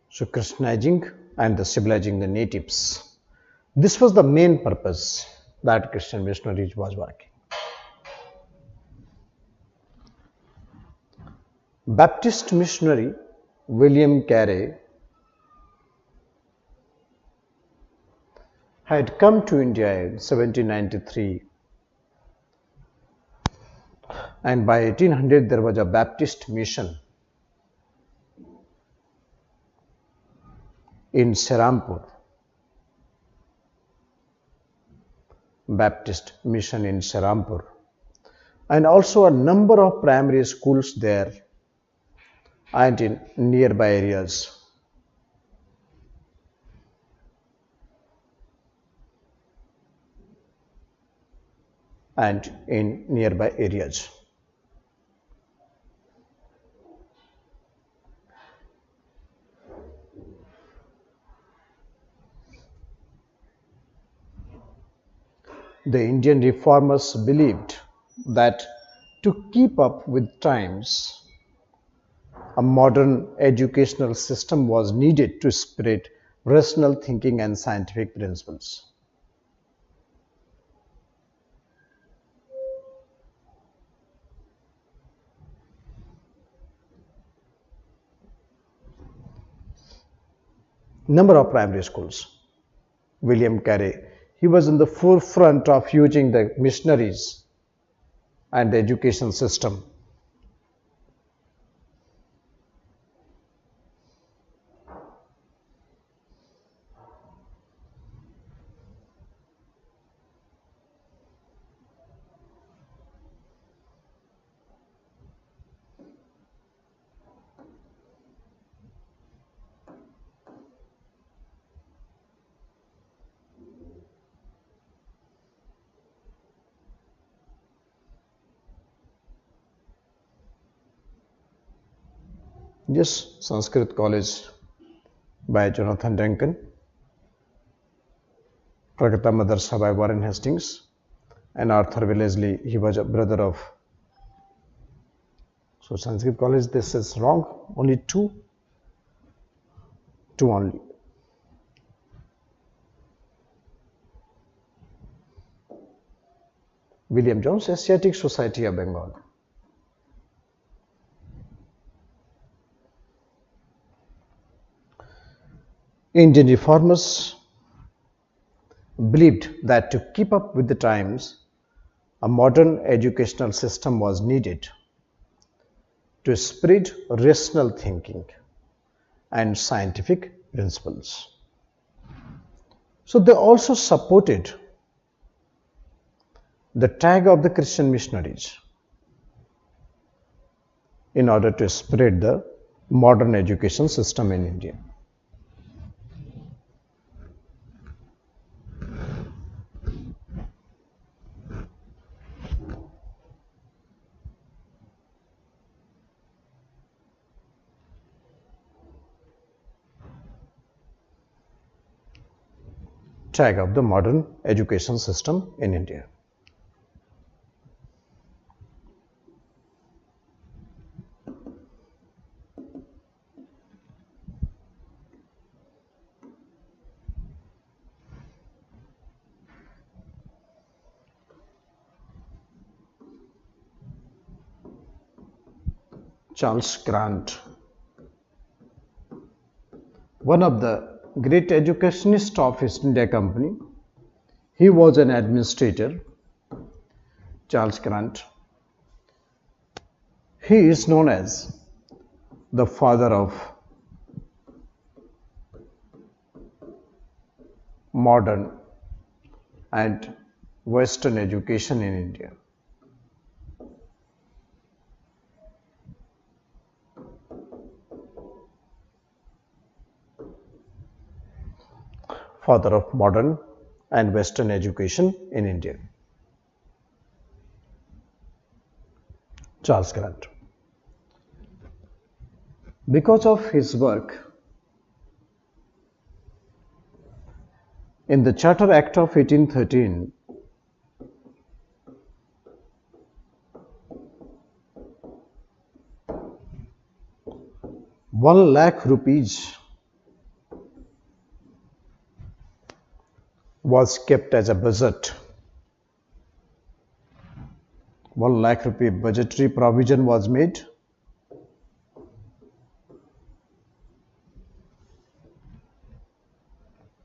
So Christianizing and the civilizing the natives. This was the main purpose that Christian missionaries was working. Baptist missionary William Carey had come to India in 1793, and by 1800 there was a Baptist mission in Serampur. Baptist mission in Serampur, and also a number of primary schools there and in nearby areas. And in nearby areas. The Indian reformers believed that to keep up with times, a modern educational system was needed to spread rational thinking and scientific principles. Number of primary schools. William Carey, he was in the forefront of using the missionaries and the education system. Yes, Sanskrit College by Jonathan Duncan, Kolkata Madrasa by Warren Hastings, and Arthur Wellesley, he was a brother of. So Sanskrit College, this is wrong, only two only. William Jones, Asiatic Society of Bengal. Indian reformers believed that to keep up with the times, a modern educational system was needed to spread rational thinking and scientific principles. So they also supported the tag of the Christian missionaries in order to spread the modern education system in India. tag of the modern education system in India. Charles Grant, one of the great educationists of East India Company. He was an administrator. Charles Grant. He is known as the father of modern and Western education in India. Father of modern and Western education in India. Charles Grant. Because of his work in the Charter Act of 1813, ₹1,00,000 was kept as a budget. ₹1,00,000 budgetary provision was made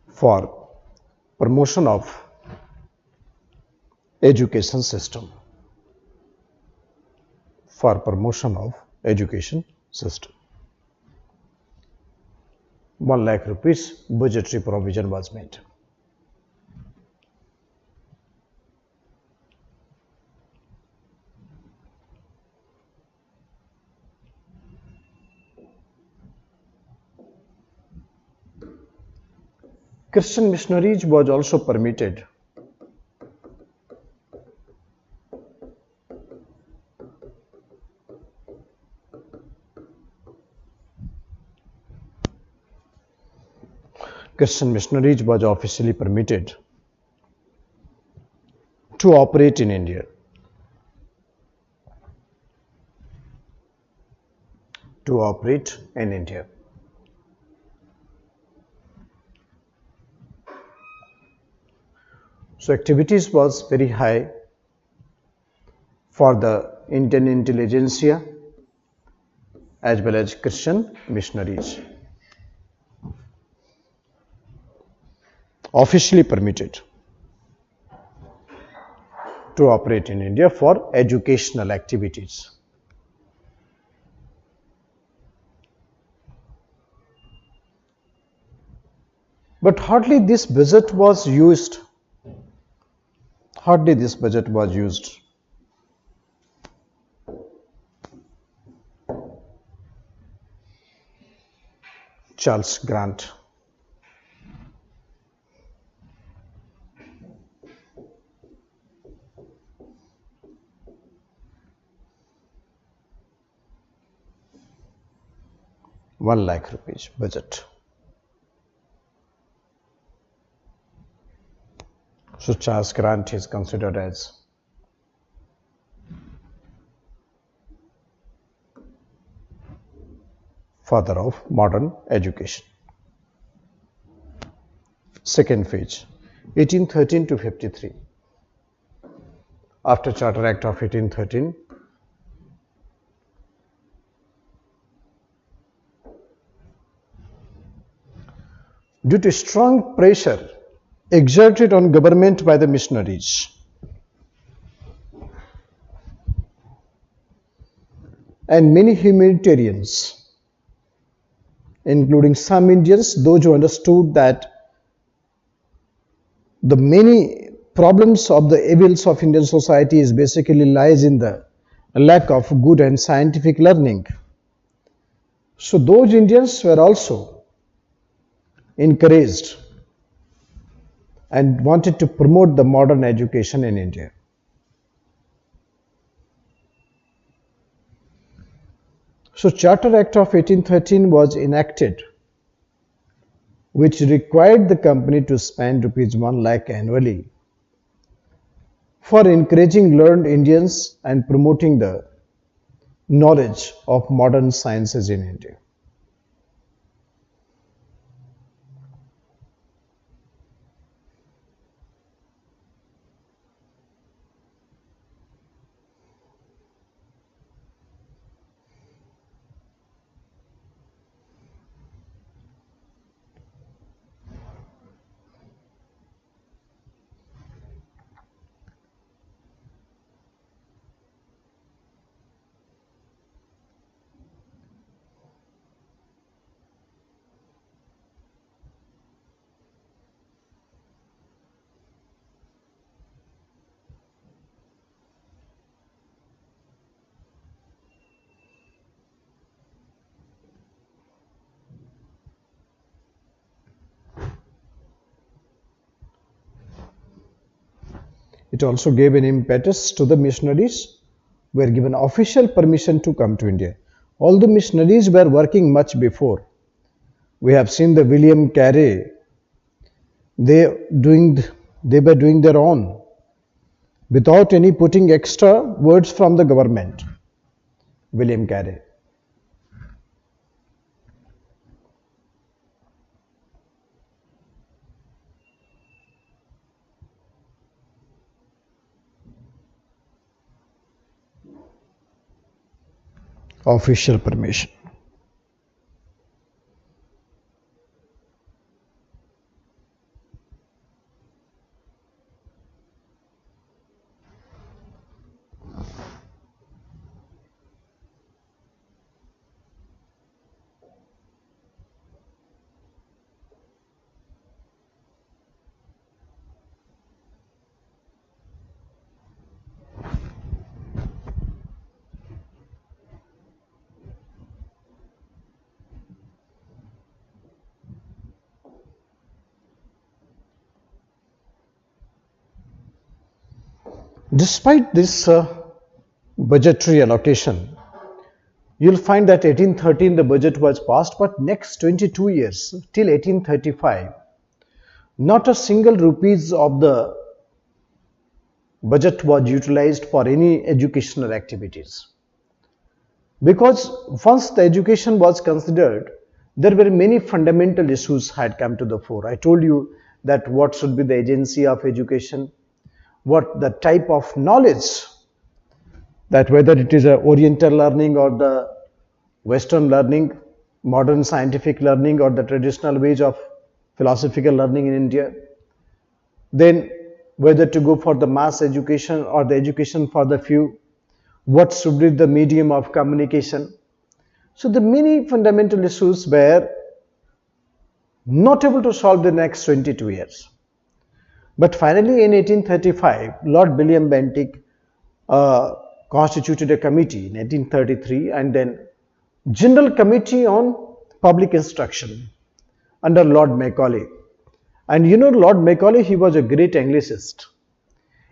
for promotion of education system. For promotion of education system. ₹1,00,000 budgetary provision was made. Christian missionaries was also permitted. Christian missionaries was officially permitted to operate in India. To operate in India. So activities was very high for the Indian intelligentsia as well as Christian missionaries. Officially permitted to operate in India for educational activities. But hardly this budget was used. Hardly this budget was used. Charles Grant. ₹1,00,000 budget. So Charles Grant is considered as father of modern education. Second phase, 1813 to 53. After Charter Act of 1813, due to strong pressure exerted on government by the missionaries, and many humanitarians, including some Indians, those who understood that the many problems of the evils of Indian society is basically lies in the lack of good and scientific learning. So those Indians were also encouraged and wanted to promote the modern education in India. So Charter Act of 1813 was enacted which required the company to spend rupees 1 lakh annually for encouraging learned Indians and promoting the knowledge of modern sciences in India. It also gave an impetus to the missionaries, were given official permission to come to India. All the missionaries were working much before. We have seen the William Carey, they were doing their own without any putting extra words from the government. William Carey. Official permission. Despite this budgetary allocation, you'll find that 1813 the budget was passed, but next 22 years till 1835, not a single rupees of the budget was utilized for any educational activities. Because once the education was considered, there were many fundamental issues had come to the fore. I told you that what should be the agency of education, what the type of knowledge, that whether it is a oriental learning or the western learning, modern scientific learning or the traditional ways of philosophical learning in India, then whether to go for the mass education or the education for the few, what should be the medium of communication. So the many fundamental issues were not able to solve the next 22 years. But finally, in 1835, Lord William Bentinck constituted a committee in 1833, and then General Committee on Public Instruction under Lord Macaulay. And you know, Lord Macaulay, he was a great Anglicist.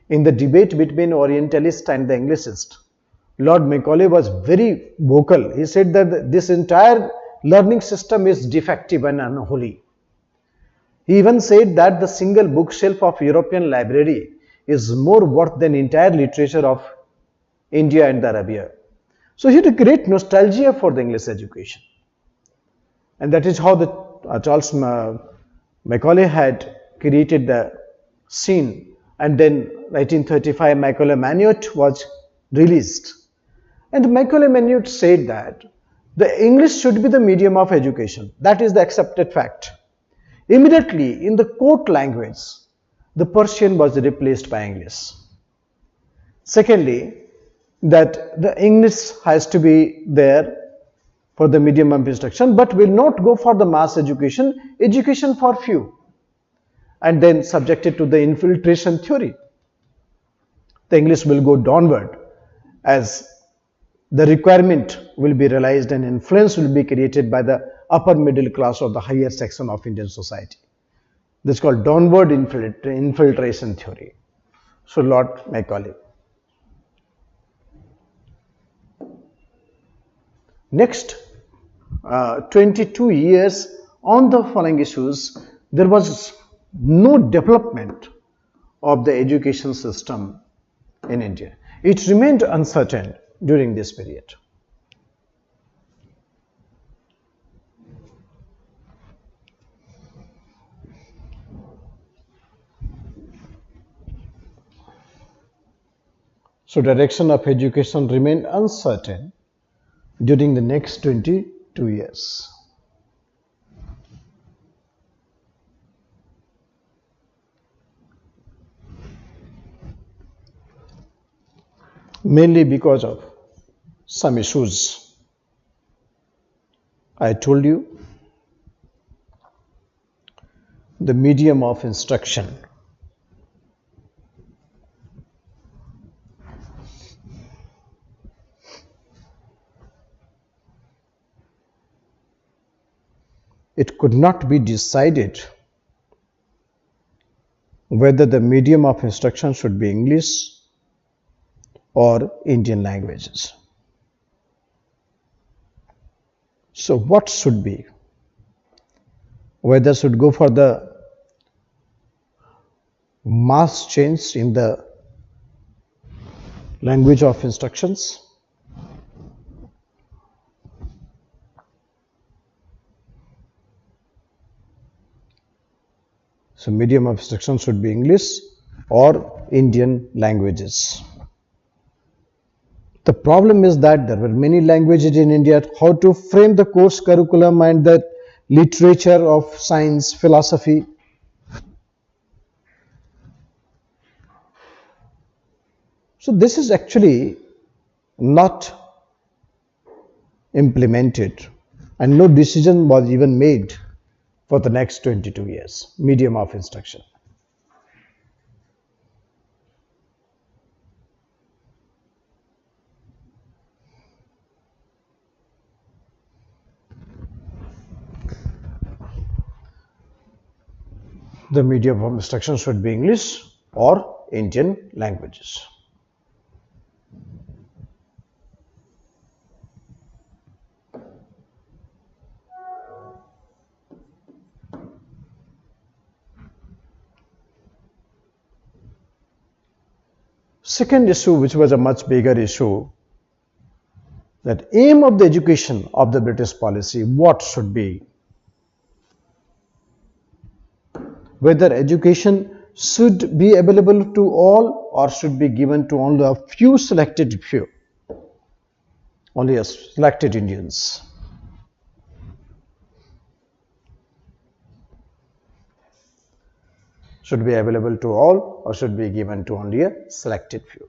In the debate between Orientalist and the Anglicist, Lord Macaulay was very vocal. He said that this entire learning system is defective and unholy. He even said that the single bookshelf of European library is more worth than entire literature of India and Arabia. So he had a great nostalgia for the English education. And that is how the Charles Macaulay had created the scene. And then 1935 Macaulay Manual was released. And Macaulay Manual said that the English should be the medium of education. That is the accepted fact. Immediately in the court language, the Persian was replaced by English. Secondly, that the English has to be there for the medium of instruction, but will not go for the mass education, education for few, and then subjected to the infiltration theory. The English will go downward as the requirement will be realized and influence will be created by the upper middle class or the higher section of Indian society. This is called downward infiltration theory. So Lord Macaulay. Next 22 years On the following issues, there was no development of the education system in India. It remained uncertain during this period. So direction of education remained uncertain during the next 22 years. Mainly because of some issues. I told you, the medium of instruction. It could not be decided whether the medium of instruction should be English or Indian languages. So what should be? Whether should go for the mass change in the language of instructions, so medium of instruction should be English or Indian languages. The problem is that there were many languages in India. How to frame the course curriculum and the literature of science, philosophy. So this is actually not implemented, and no decision was even made for the next 22 years, medium of instruction. The medium of instruction should be English or Indian languages. Second issue, which was a much bigger issue, that aim of the education of the British policy, what should be? Whether education should be available to all or should be given to only a few, only a selected Indians. Should be available to all or should be given to only a selected few.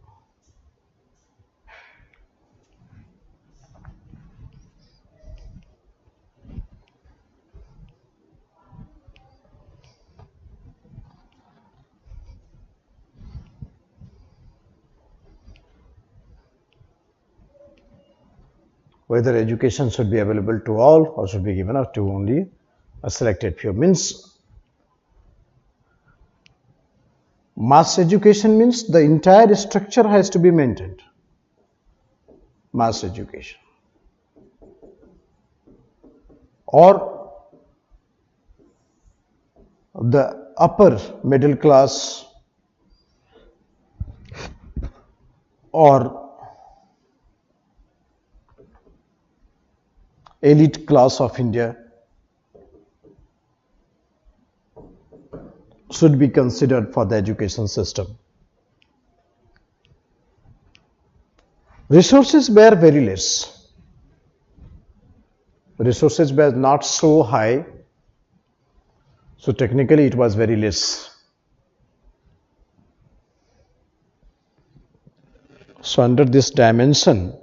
Whether education should be available to all or should be given to only a selected few means mass education means the entire structure has to be maintained. Mass education. Or the upper middle class or elite class of India should be considered for the education system. Resources were very less. Resources were not so high, so technically it was very less. So under this dimension,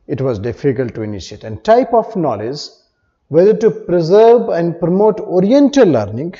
it was difficult to initiate. And type of knowledge, whether to preserve and promote Oriental learning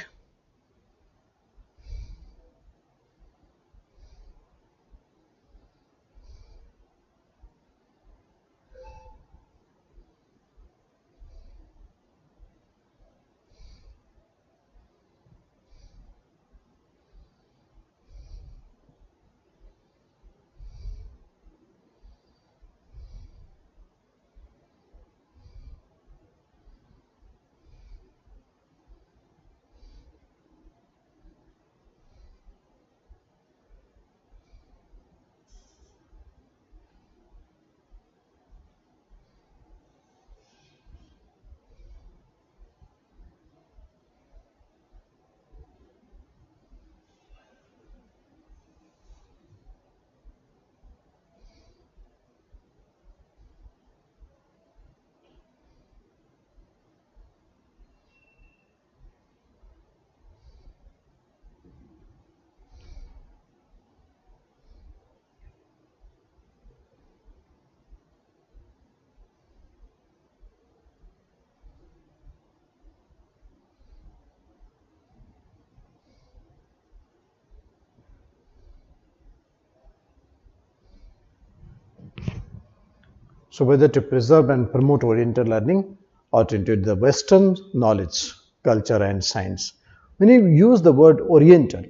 So whether to preserve and promote Oriental learning or to introduce the Western knowledge, culture and science. When you use the word Oriental,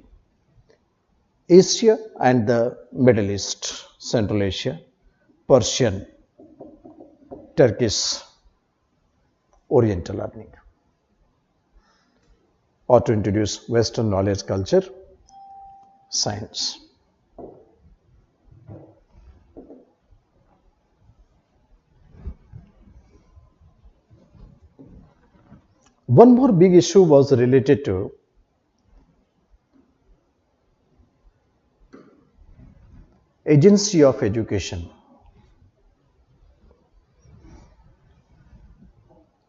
Asia and the Middle East, Central Asia, Persian, Turkish, Oriental learning, or to introduce Western knowledge, culture, science. One more big issue was related to agency of education.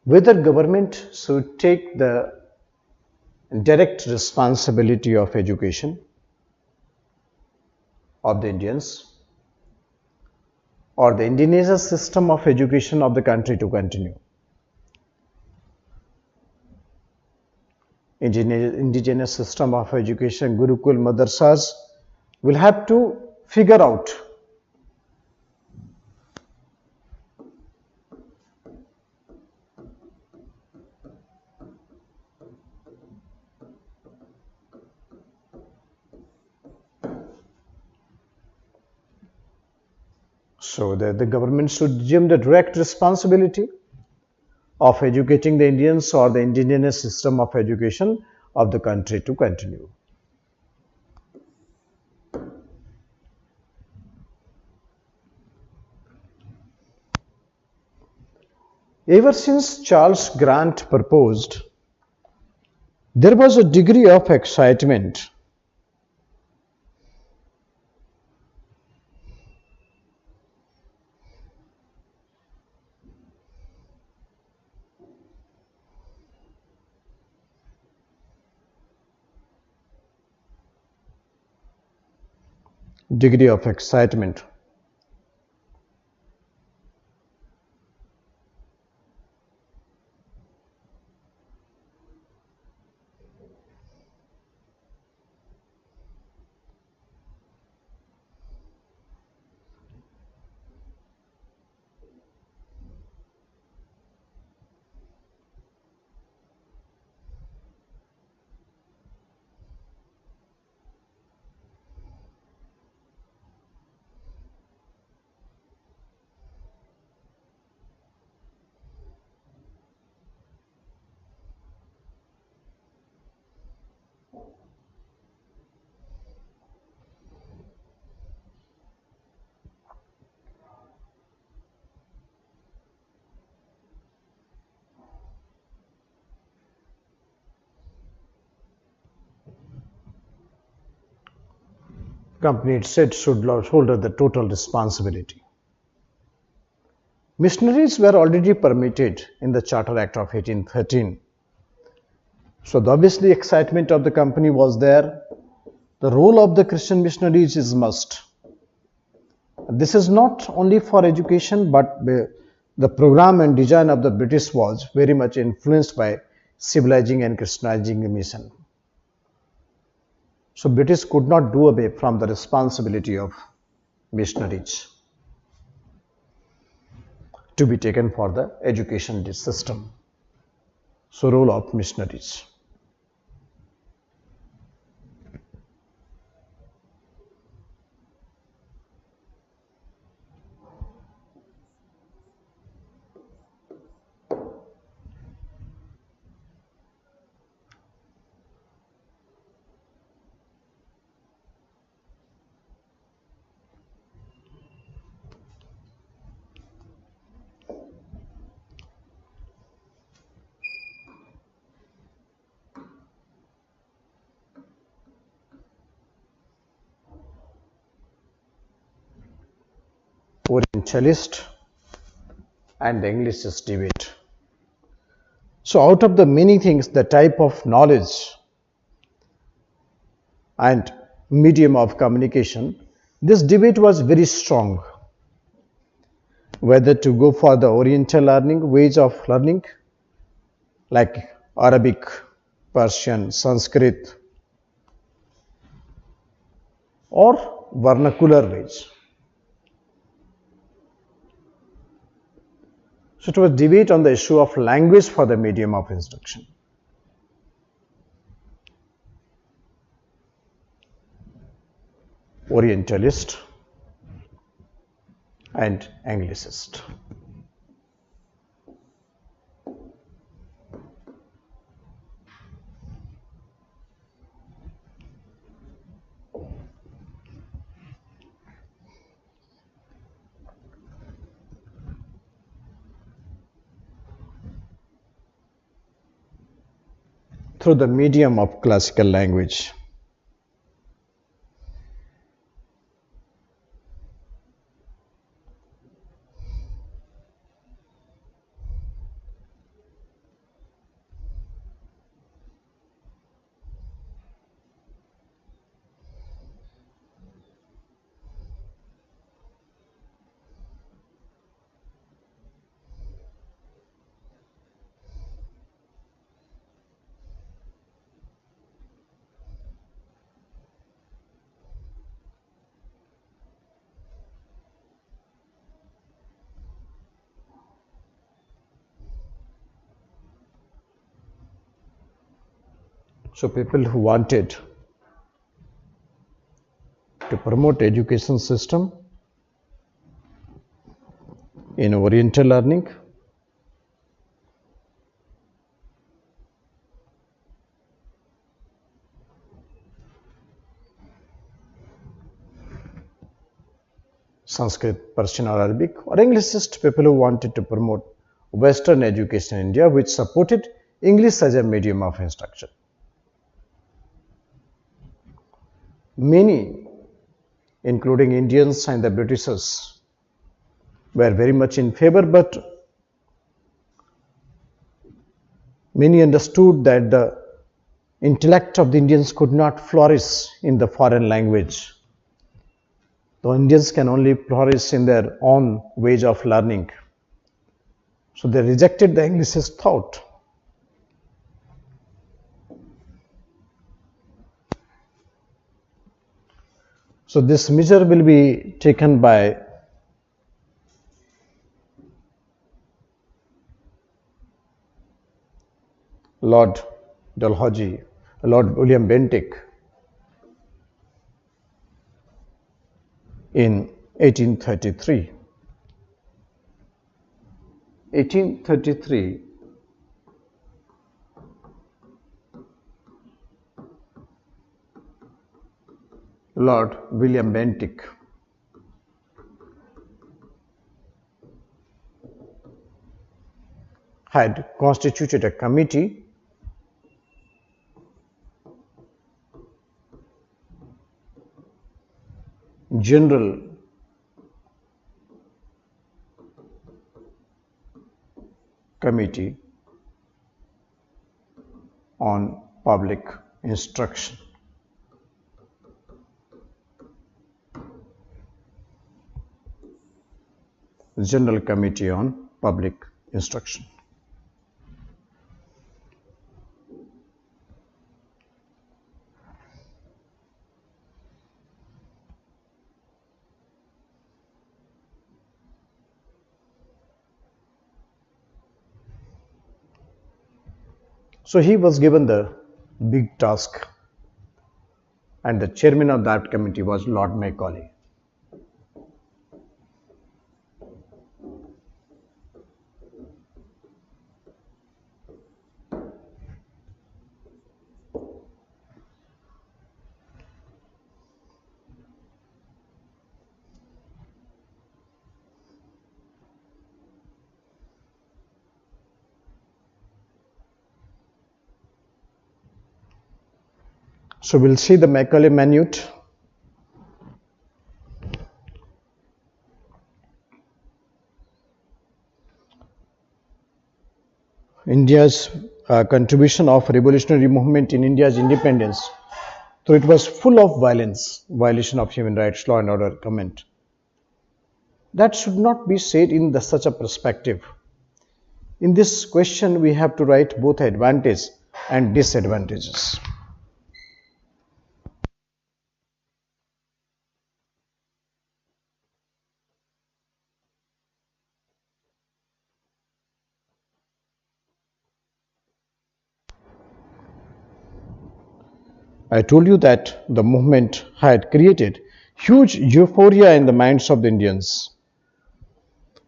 Whether government should take the direct responsibility of education of the Indians or the indigenous system of education of the country to continue. Indigenous system of education, Gurukul Madrasas will have to figure out so that the government should assume the direct responsibility of educating the Indians or the indigenous system of education of the country to continue. Ever since Charles Grant proposed, there was a degree of excitement degree of excitement. Company, it said, should shoulder the total responsibility. Missionaries were already permitted in the Charter Act of 1813. So obviously excitement of the company was there. The role of the Christian missionaries is must. This is not only for education, but the program and design of the British was very much influenced by civilizing and Christianizing the mission. So British could not do away from the responsibility of missionaries to be taken for the education system. So role of missionaries. Orientalist and the Englishist debate. So out of the many things, the type of knowledge and medium of communication, this debate was very strong. Whether to go for the Oriental learning, ways of learning, like Arabic, Persian, Sanskrit, or vernacular ways. So it was debate on the issue of language for the medium of instruction. Orientalist and Anglicist. Through the medium of classical language. So people who wanted to promote education system in Oriental learning, Sanskrit, Persian or Arabic, or Anglicist people who wanted to promote Western education in India, which supported English as a medium of instruction. Many, including Indians and the Britishers, were very much in favor, but many understood that the intellect of the Indians could not flourish in the foreign language. The Indians can only flourish in their own ways of learning. So they rejected the Anglicist thought. So this measure will be taken by Lord Dalhousie, Lord William Bentinck in 1833. 1833, Lord William Bentinck had constituted a committee general committee on public instruction. General Committee on Public Instruction. So he was given the big task, and the chairman of that committee was Lord Macaulay. So we'll see the Macaulay Minute. India's contribution of revolutionary movement in India's independence. So it was full of violence, violation of human rights, law and order comment. That should not be said in such a perspective. In this question, we have to write both advantages and disadvantages. I told you that the movement had created huge euphoria in the minds of the Indians.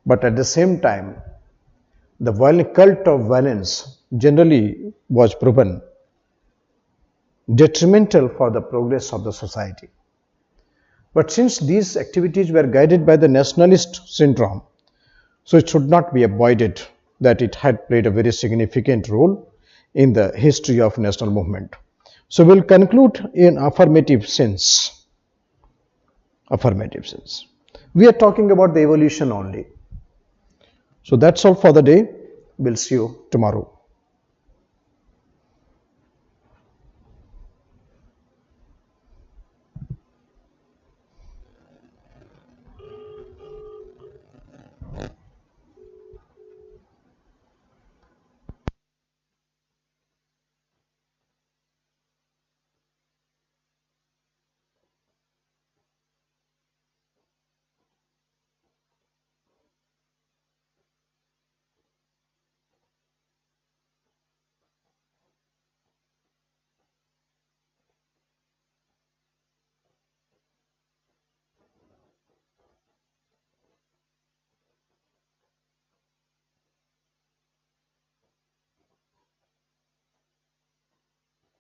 But at the same time, the violent cult of violence generally was proven detrimental for the progress of the society. But since these activities were guided by the nationalist syndrome, so it should not be avoided that it had played a very significant role in the history of national movement. So we'll conclude in affirmative sense. Affirmative sense. We are talking about the evolution only. So that's all for the day. We'll see you tomorrow.